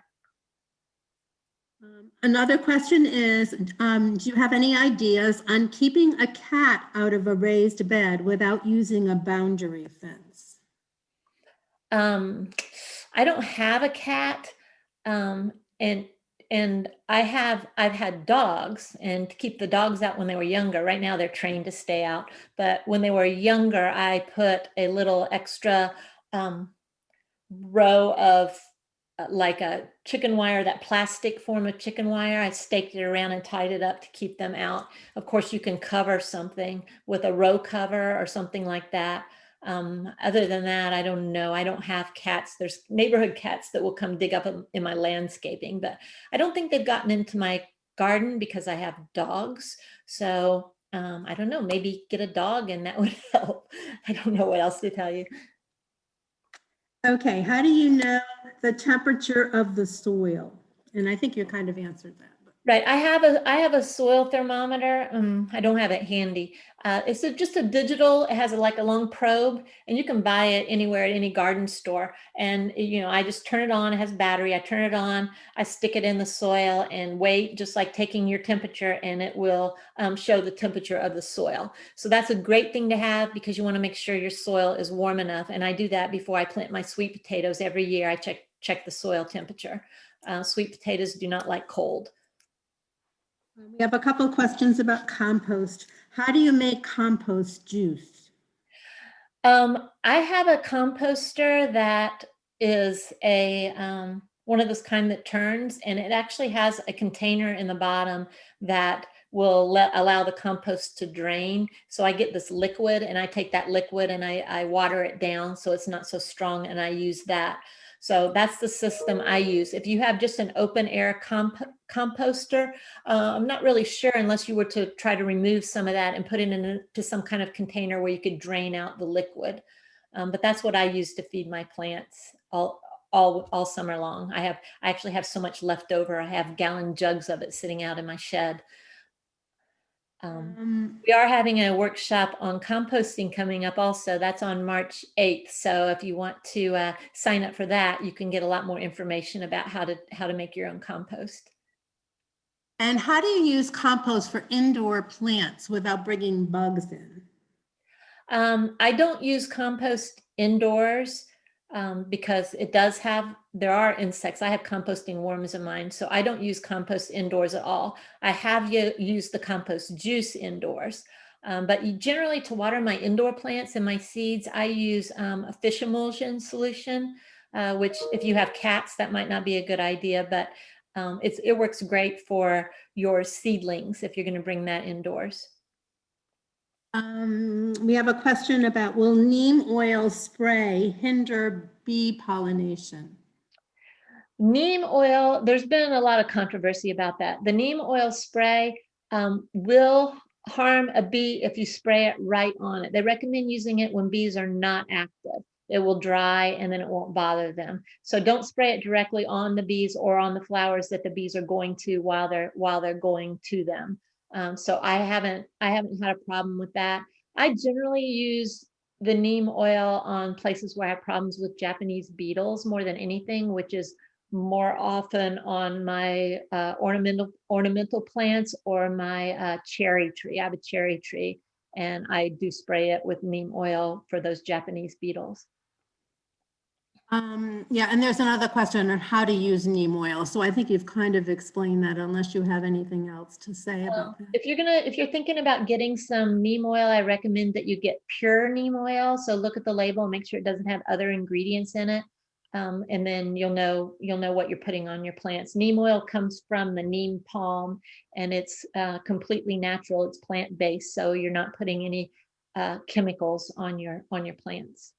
Another question is, do you have any ideas on keeping a cat out of a raised bed without using a boundary fence? I don't have a cat, and I've had dogs, and to keep the dogs out when they were younger. Right now they're trained to stay out, but when they were younger, I put a little extra row of like a chicken wire, that plastic form of chicken wire. I staked it around and tied it up to keep them out. Of course, you can cover something with a row cover or something like that. Other than that, I don't know. I don't have cats. There's neighborhood cats that will come dig up in my landscaping, but I don't think they've gotten into my garden because I have dogs. So I don't know, maybe get a dog and that would help. I don't know what else to tell you. Okay, how do you know the temperature of the soil? And I think you kind of answered that. Right, I have a soil thermometer. I don't have it handy. It's just a digital. It has like a long probe, and you can buy it anywhere at any garden store. And you know, I just turn it on. It has battery. I turn it on. I stick it in the soil and wait, just like taking your temperature, and it will show the temperature of the soil. So that's a great thing to have because you want to make sure your soil is warm enough. And I do that before I plant my sweet potatoes every year. I check the soil temperature. Sweet potatoes do not like cold. We have a couple of questions about compost. How do you make compost juice? I have a composter that is a one of those kind that turns, and it actually has a container in the bottom that will allow the compost to drain. So I get this liquid, and I take that liquid and I water it down so it's not so strong, and I use that. So that's the system I use. If you have just an open air composter, I'm not really sure unless you were to try to remove some of that and put it into some kind of container where you could drain out the liquid. But that's what I use to feed my plants all summer long. I actually have so much left over. I have gallon jugs of it sitting out in my shed. We are having a workshop on composting coming up also. That's on March 8th. So if you want to sign up for that, you can get a lot more information about how to make your own compost. And how do you use compost for indoor plants without bringing bugs in? I don't use compost indoors because there are insects. I have composting worms in mine, so I don't use compost indoors at all. I have used the compost juice indoors, but generally to water my indoor plants and my seeds, I use a fish emulsion solution, which if you have cats, that might not be a good idea, but it works great for your seedlings if you're going to bring that indoors. We have a question about, will neem oil spray hinder bee pollination? Neem oil, there's been a lot of controversy about that. The neem oil spray will harm a bee if you spray it right on it. They recommend using it when bees are not active. It will dry and then it won't bother them. So don't spray it directly on the bees or on the flowers that the bees are going to while they're going to them. So I haven't had a problem with that. I generally use the neem oil on places where I have problems with Japanese beetles more than anything, which is more often on my ornamental plants or my cherry tree. I have a cherry tree, and I do spray it with neem oil for those Japanese beetles. Yeah, and there's another question on how to use neem oil. So I think you've kind of explained that, unless you have anything else to say about that. If you're thinking about getting some neem oil, I recommend that you get pure neem oil. So look at the label, make sure it doesn't have other ingredients in it. And then you'll know what you're putting on your plants. Neem oil comes from the neem palm, and it's completely natural. It's plant-based, so you're not putting any chemicals on your plants.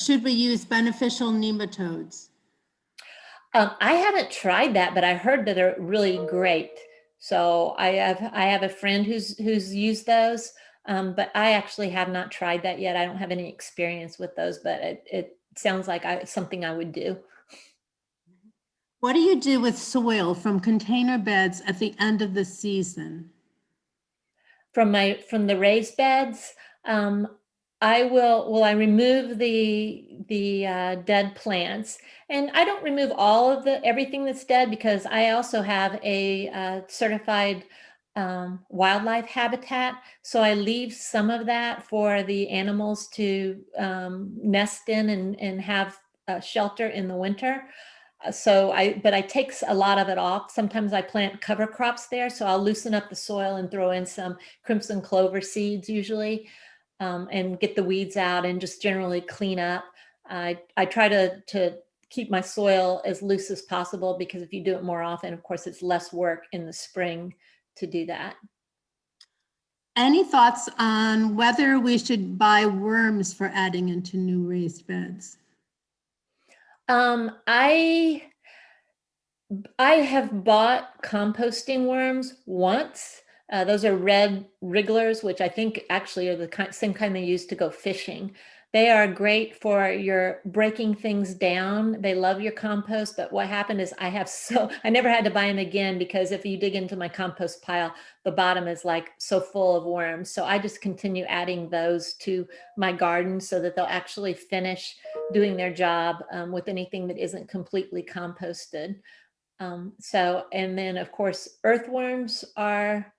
Should we use beneficial nematodes? I haven't tried that, but I heard that they're really great. So I have a friend who's used those, but I actually have not tried that yet. I don't have any experience with those, but it sounds like something I would do. What do you do with soil from container beds at the end of the season? From the raised beds, I remove the dead plants, and I don't remove all of everything that's dead, because I also have a certified wildlife habitat. So I leave some of that for the animals to nest in and have shelter in the winter. But I take a lot of it off. Sometimes I plant cover crops there, so I'll loosen up the soil and throw in some crimson clover seeds usually, and get the weeds out and just generally clean up. I try to keep my soil as loose as possible, because if you do it more often, of course, it's less work in the spring to do that. Any thoughts on whether we should buy worms for adding into new raised beds? I have bought composting worms once. Those are red wrigglers, which I think actually are the same kind they use to go fishing. They are great for your breaking things down. They love your compost, but what happened is I never had to buy them again, because if you dig into my compost pile, the bottom is like so full of worms. So I just continue adding those to my garden so that they'll actually finish doing their job with anything that isn't completely composted. And then of course, earthworms are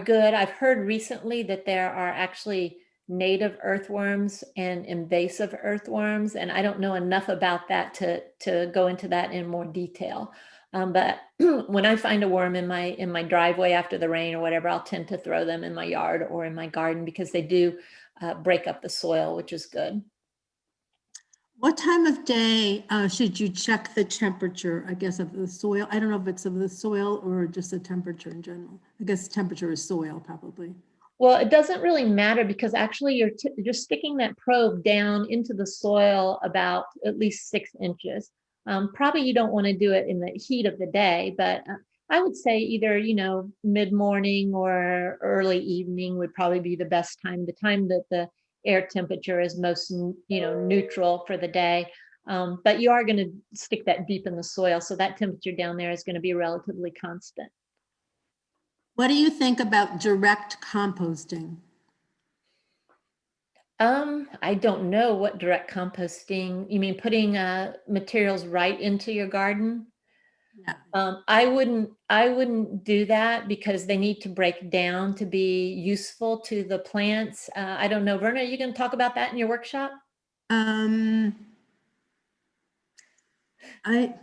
good. I've heard recently that there are actually native earthworms and invasive earthworms, and I don't know enough about that to go into that in more detail. But when I find a worm in my driveway after the rain or whatever, I'll tend to throw them in my yard or in my garden, because they do break up the soil, which is good. What time of day should you check the temperature, I guess, of the soil? I don't know if it's of the soil or just the temperature in general. I guess temperature is soil, probably. Well, it doesn't really matter, because actually you're sticking that probe down into the soil about at least 6 inches. Probably you don't want to do it in the heat of the day, but I would say either, mid-morning or early evening would probably be the best time, the time that the air temperature is most, neutral for the day. But you are going to stick that deep in the soil, so that temperature down there is going to be relatively constant. What do you think about direct composting? I don't know what direct composting, you mean putting materials right into your garden? Yeah. I wouldn't do that, because they need to break down to be useful to the plants. I don't know, Verna, are you going to talk about that in your workshop? Um, I,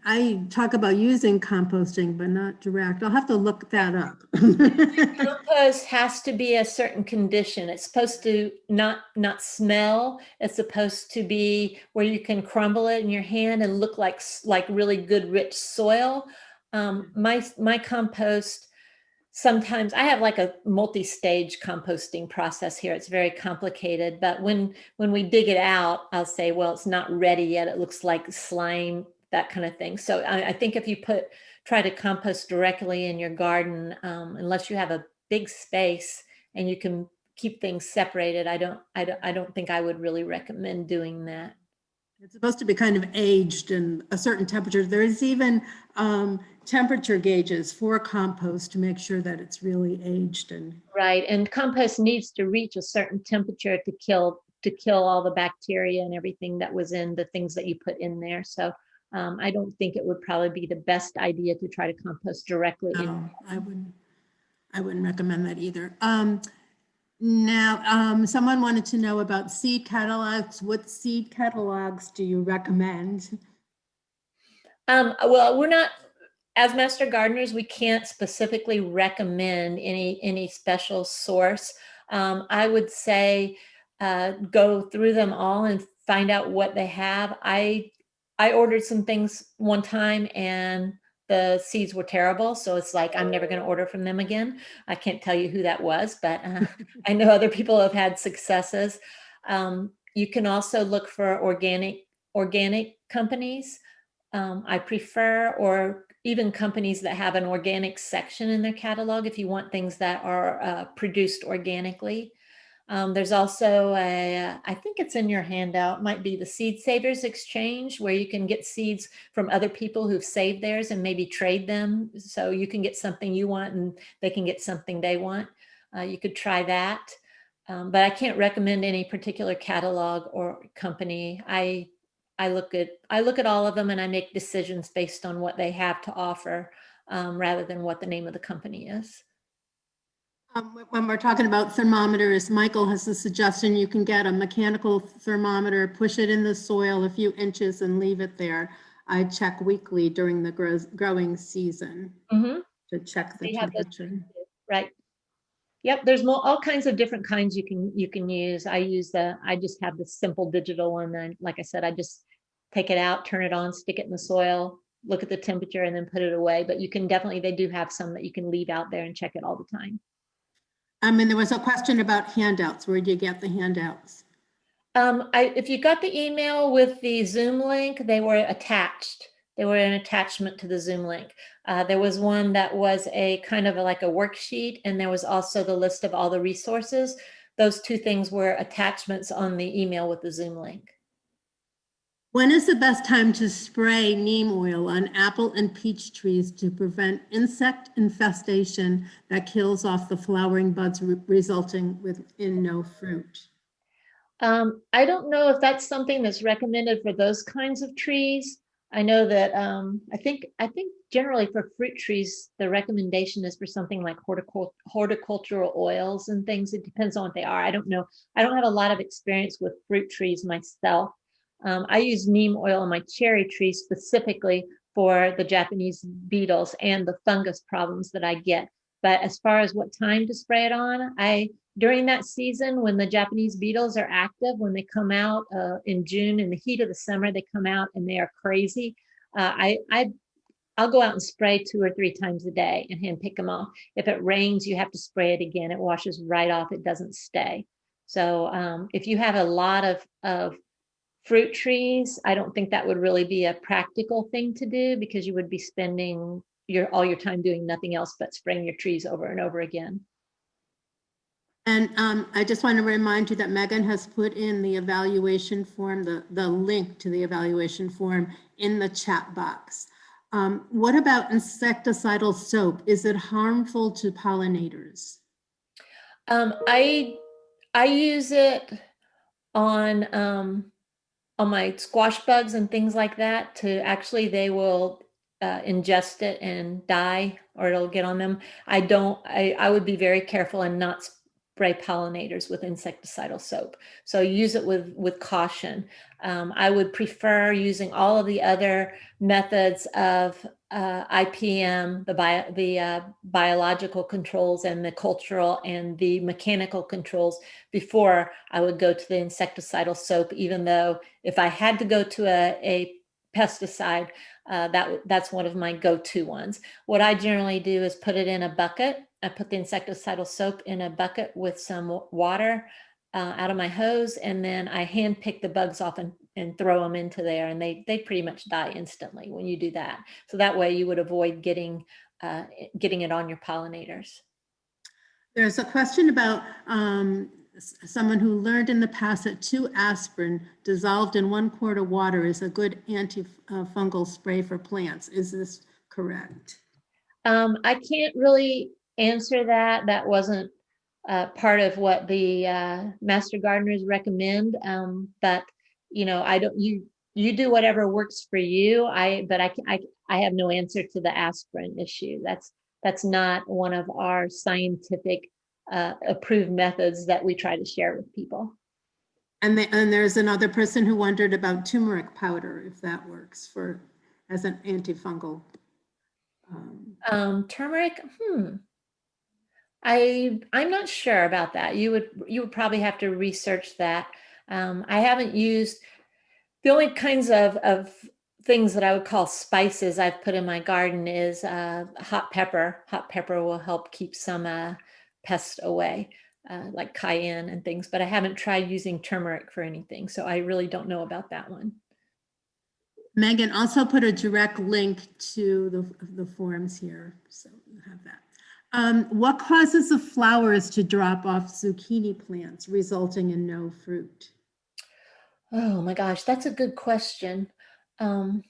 I talk about using composting, but not direct. I'll have to look that up. Compost has to be a certain condition. It's supposed to not smell. It's supposed to be where you can crumble it in your hand and look like really good rich soil. My compost, sometimes I have like a multi-stage composting process here. It's very complicated, but when we dig it out, I'll say, well, it's not ready yet. It looks like slime, that kind of thing. So I think if you try to compost directly in your garden, unless you have a big space and you can keep things separated, I don't think I would really recommend doing that. It's supposed to be kind of aged in a certain temperature. There is even temperature gauges for compost to make sure that it's really aged. And right, and compost needs to reach a certain temperature to kill all the bacteria and everything that was in the things that you put in there. So I don't think it would probably be the best idea to try to compost directly in. I wouldn't recommend that either. Now, someone wanted to know about seed catalogs. What seed catalogs do you recommend? Well, we're not, as master gardeners, we can't specifically recommend any special source. I would say go through them all and find out what they have. I ordered some things one time and the seeds were terrible, so it's like I'm never going to order from them again. I can't tell you who that was, but I know other people have had successes. You can also look for organic companies. I prefer, or even companies that have an organic section in their catalog if you want things that are produced organically. There's also I think it's in your handout, might be the Seed Savers Exchange, where you can get seeds from other people who've saved theirs and maybe trade them. So you can get something you want and they can get something they want. You could try that. But I can't recommend any particular catalog or company. I look at all of them and I make decisions based on what they have to offer, rather than what the name of the company is. When we're talking about thermometers, Michael has a suggestion. You can get a mechanical thermometer, push it in the soil a few inches and leave it there. I check weekly during the growing season Mm-hmm. to check the They have those, temperature. right? Yep, there's all kinds of different kinds you can use. I just have the simple digital one. And like I said, I just take it out, turn it on, stick it in the soil, look at the temperature, and then put it away. But you can definitely, they do have some that you can leave out there and check it all the time. There was a question about handouts. Where do you get the handouts? If you got the email with the Zoom link, they were attached. They were an attachment to the Zoom link. There was one that was a kind of like a worksheet, and there was also the list of all the resources. Those two things were attachments on the email with the Zoom link. When is the best time to spray neem oil on apple and peach trees to prevent insect infestation that kills off the flowering buds, resulting in no fruit? I don't know if that's something that's recommended for those kinds of trees. I know that I think generally for fruit trees, the recommendation is for something like horticultural oils and things. It depends on what they are. I don't know. I don't have a lot of experience with fruit trees myself. I use neem oil on my cherry trees specifically for the Japanese beetles and the fungus problems that I get. But as far as what time to spray it on, during that season when the Japanese beetles are active, when they come out in June in the heat of the summer, they come out and they are crazy. I'll go out and spray 2 or 3 times a day and hand pick them off. If it rains, you have to spray it again. It washes right off. It doesn't stay. So if you have a lot of fruit trees, I don't think that would really be a practical thing to do because you would be spending all your time doing nothing else but spraying your trees over and over again. And I just want to remind you that Megan has put in the evaluation form, the link to the evaluation form in the chat box. What about insecticidal soap? Is it harmful to pollinators? I use it on my squash bugs and things like that. To actually, they will ingest it and die, or it'll get on them. I would be very careful and not spray pollinators with insecticidal soap. So use it with caution. I would prefer using all of the other methods of IPM, the biological controls and the cultural and the mechanical controls before I would go to the insecticidal soap, even though if I had to go to a pesticide, that's one of my go-to ones. What I generally do is put it in a bucket. I put the insecticidal soap in a bucket with some water out of my hose, and then I hand pick the bugs off and throw them into there, and they pretty much die instantly when you do that. So that way you would avoid getting it on your pollinators. There's a question about someone who learned in the past that 2 aspirin dissolved in 1 quart of water is a good antifungal spray for plants. Is this correct? I can't really answer that. That wasn't part of what the master gardeners recommend. But I don't. You do whatever works for you. I have no answer to the aspirin issue. That's not one of our scientific approved methods that we try to share with people. And there's another person who wondered about turmeric powder, if that works for as an antifungal. Turmeric, I'm not sure about that. You would probably have to research that. I haven't used the only kinds of things that I would call spices I've put in my garden is hot pepper. Hot pepper will help keep some pests away, like cayenne and things, but I haven't tried using turmeric for anything. So I really don't know about that one. Megan also put a direct link to the forms here, so you have that. What causes the flowers to drop off zucchini plants, resulting in no fruit? Oh my gosh, that's a good question. Oh,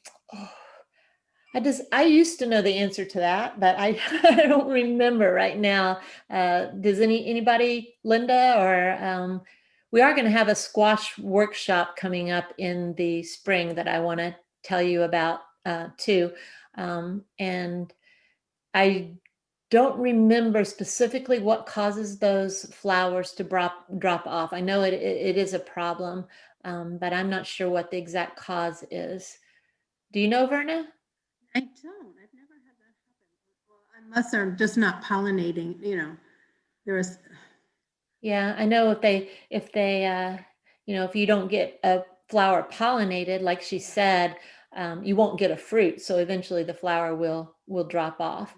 I used to know the answer to that, but I, I don't remember right now. Does anybody, Linda, or we are going to have a squash workshop coming up in the spring that I want to tell you about too. And I don't remember specifically what causes those flowers to drop off. I know it is a problem, but I'm not sure what the exact cause is. Do you know, Verna? I don't. I've never had that happen. Well, unless they're just not pollinating, there's. Yeah, I know if you don't get a flower pollinated, like she said, you won't get a fruit. So eventually the flower will drop off.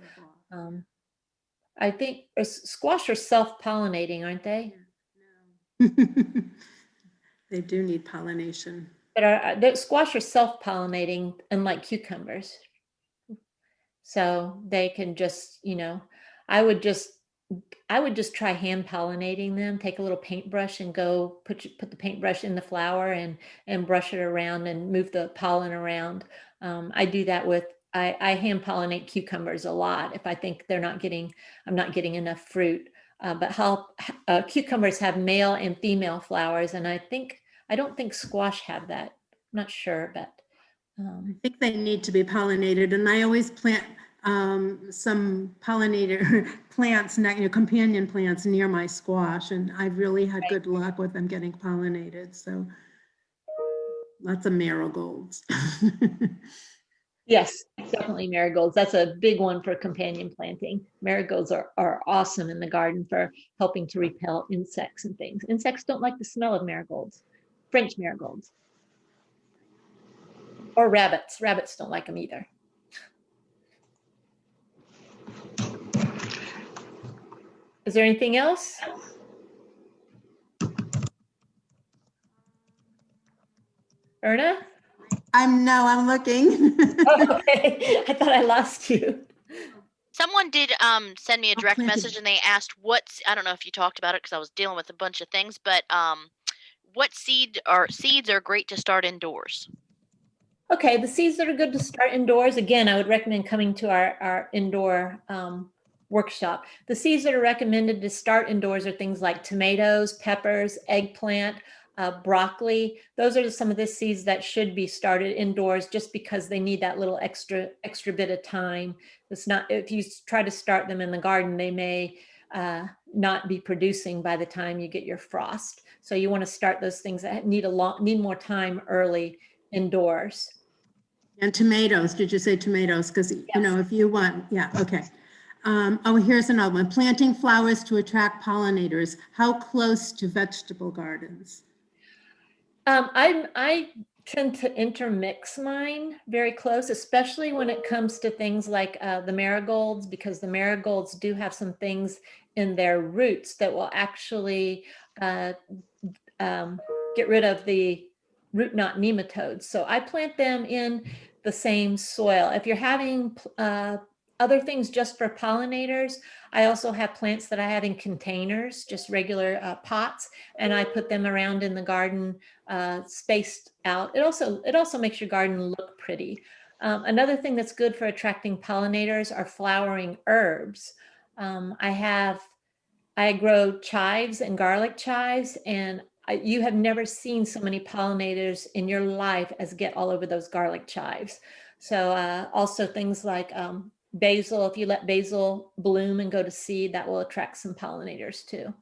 I think squash are self-pollinating, aren't they? No. They do need pollination. But the squash are self-pollinating, unlike cucumbers. So they can just, I would just try hand pollinating them. Take a little paintbrush and go put the paintbrush in the flower and brush it around and move the pollen around. I do that with I hand pollinate cucumbers a lot if I think I'm not getting enough fruit. But cucumbers have male and female flowers, and I don't think squash have that. I'm not sure, but I think they need to be pollinated, and I always plant some pollinator plants, companion plants near my squash, and I've really had good luck with them getting pollinated. So lots of marigolds. yes, definitely marigolds. That's a big one for companion planting. Marigolds are awesome in the garden for helping to repel insects and things. Insects don't like the smell of marigolds, French marigolds. Or rabbits. Rabbits don't like them either. Is there anything else? Erna? I'm looking. Oh, okay. I thought I lost you. Someone did send me a direct message and they asked I don't know if you talked about it because I was dealing with a bunch of things, but what seeds are great to start indoors? Okay, the seeds that are good to start indoors, again, I would recommend coming to our indoor workshop. The seeds that are recommended to start indoors are things like tomatoes, peppers, eggplant, broccoli. Those are some of the seeds that should be started indoors just because they need that little extra bit of time. It's not, if you try to start them in the garden, they may not be producing by the time you get your frost. So you want to start those things that need more time early indoors. And tomatoes, did you say tomatoes? Because, yes. If you want, yeah, okay. Here's another one. Planting flowers to attract pollinators. How close to vegetable gardens? I tend to intermix mine very close, especially when it comes to things like the marigolds, because the marigolds do have some things in their roots that will actually get rid of the root knot nematodes. So I plant them in the same soil. If you're having other things just for pollinators, I also have plants that I have in containers, just regular pots, and I put them around in the garden spaced out. It also makes your garden look pretty. Another thing that's good for attracting pollinators are flowering herbs. I grow chives and garlic chives, and you have never seen so many pollinators in your life as get all over those garlic chives. So also things like basil, if you let basil bloom and go to seed, that will attract some pollinators too.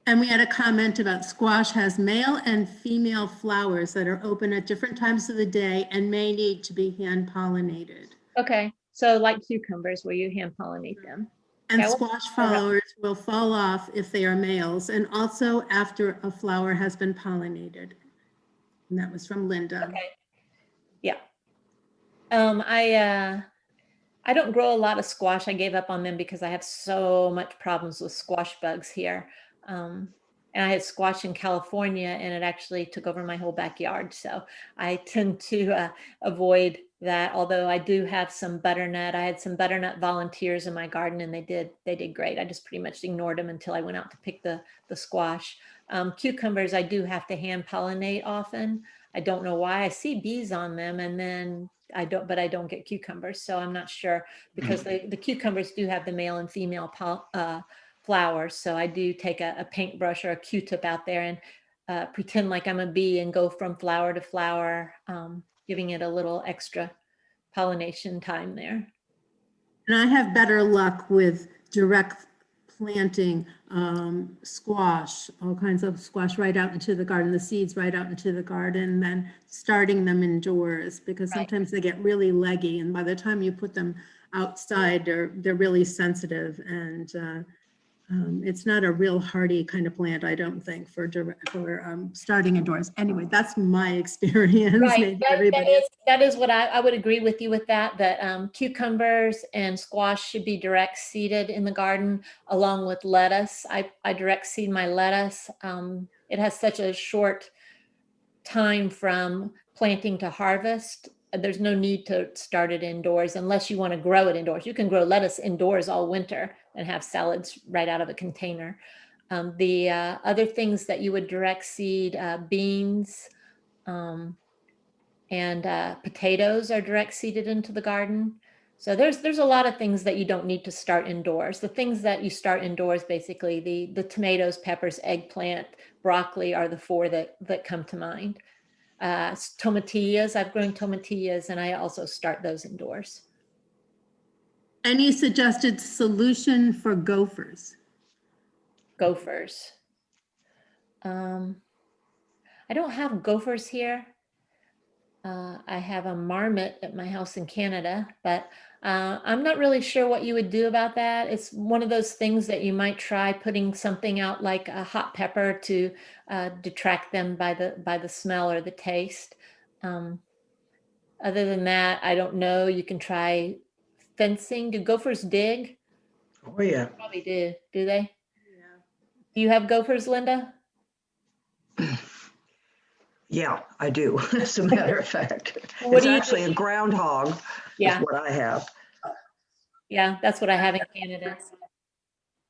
And we had a comment about squash has male and female flowers that are open at different times of the day and may need to be hand pollinated. Okay, so like cucumbers where you hand pollinate them. And Okay, squash flowers will fall off if they are males, and also after a flower has been pollinated. And that was from Linda. Okay. Yeah. I don't grow a lot of squash. I gave up on them because I have so much problems with squash bugs here. And I had squash in California and it actually took over my whole backyard. So I tend to avoid that. Although I do have some butternut. I had some butternut volunteers in my garden and they did great. I just pretty much ignored them until I went out to pick the squash. Cucumbers, I do have to hand pollinate often. I don't know why. I see bees on them and then I don't get cucumbers. So I'm not sure because the cucumbers do have the male and female flowers. So I do take a paintbrush or a Q-tip out there and pretend like I'm a bee and go from flower to flower, giving it a little extra pollination time there. And I have better luck with direct planting squash, all kinds of squash right out into the garden, the seeds right out into the garden, than starting them indoors because sometimes they get really leggy. And by the time you put them outside, they're really sensitive. And it's not a real hardy kind of plant, I don't think, for starting indoors. Anyway, that's my experience. Right. That is what I would agree with you with that cucumbers and squash should be direct seeded in the garden along with lettuce. I direct seed my lettuce. It has such a short time from planting to harvest. There's no need to start it indoors unless you want to grow it indoors. You can grow lettuce indoors all winter and have salads right out of a container. The other things that you would direct seed, beans and potatoes are direct seeded into the garden. So there's a lot of things that you don't need to start indoors. The things that you start indoors, basically the tomatoes, peppers, eggplant, broccoli are the four that come to mind. Tomatillas, I've grown tomatillas and I also start those indoors. Any suggested solution for gophers? Gophers. I don't have gophers here. I have a marmot at my house in Canada, but I'm not really sure what you would do about that. It's one of those things that you might try putting something out like a hot pepper to detract them by the smell or the taste. Other than that, I don't know. You can try fencing. Do gophers dig? Oh, yeah. Probably do. Do they? Yeah. Do you have gophers, Linda? Yeah, I do. As a matter of fact, What it's do you actually a think? groundhog Yeah. is what I have. Yeah, that's what I have in Canada.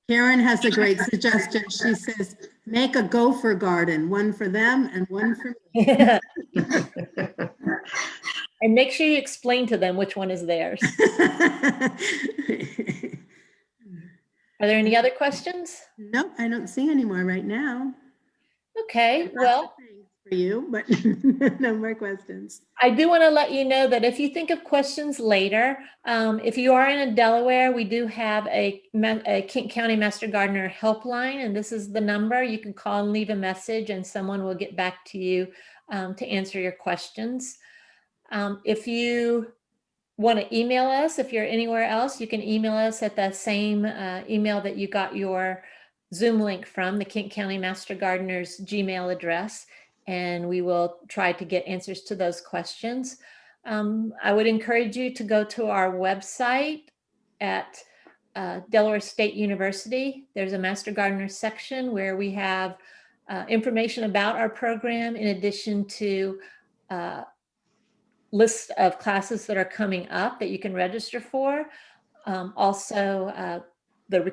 Karen has a great suggestion. She says, make a gopher garden, one for them and one for me. And make sure you explain to them which one is theirs. Are there any other questions? Nope, I don't see any more right now. Okay, well, Thanks for you, but no more questions. I do want to let you know that if you think of questions later, if you are in Delaware, we do have a Kent County Master Gardener helpline, and this is the number. You can call and leave a message, and someone will get back to you to answer your questions. If you want to email us, if you're anywhere else, you can email us at the same email that you got your Zoom link from, the Kent County Master Gardeners Gmail address, and we will try to get answers to those questions. I would encourage you to go to our website at Delaware State University. There's a Master Gardener section where we have information about our program in addition to list of classes that are coming up that you can register for. Also, the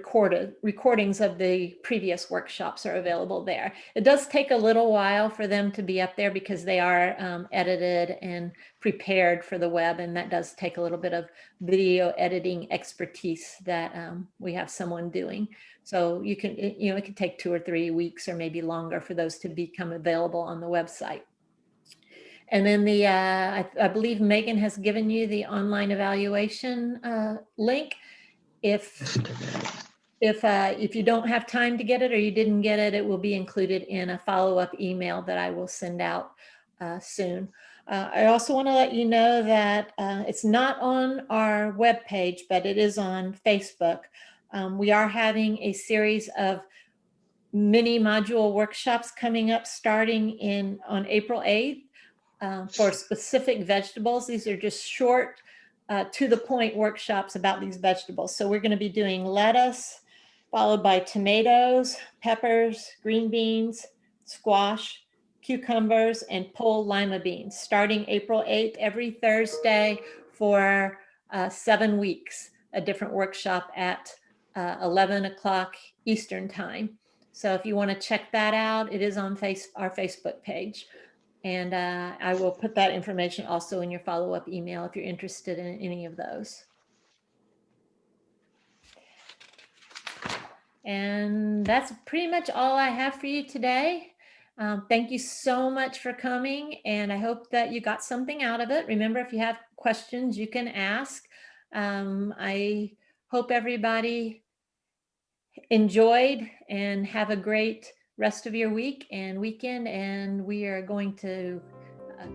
recordings of the previous workshops are available there. It does take a little while for them to be up there because they are edited and prepared for the web, and that does take a little bit of video editing expertise that we have someone doing. So you can, it can take 2 or 3 weeks or maybe longer for those to become available on the website. And then I believe Megan has given you the online evaluation link. If you don't have time to get it or you didn't get it, it will be included in a follow-up email that I will send out soon. I also want to let you know that it's not on our webpage, but it is on Facebook. We are having a series of mini module workshops coming up starting on April 8th for specific vegetables. These are just short, to the point workshops about these vegetables. So we're going to be doing lettuce, followed by tomatoes, peppers, green beans, squash, cucumbers, and pole lima beans, starting April 8th, every Thursday for 7 weeks, a different workshop at 11 o'clock Eastern time. So if you want to check that out, it is on our Facebook page. And I will put that information also in your follow-up email if you're interested in any of those. And that's pretty much all I have for you today. Thank you so much for coming, and I hope that you got something out of it. Remember, if you have questions, you can ask. I hope everybody enjoyed and have a great rest of your week and weekend, and we are going to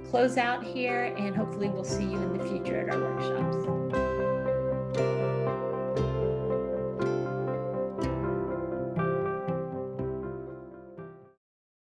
close out here, and hopefully we'll see you in the future at our workshops.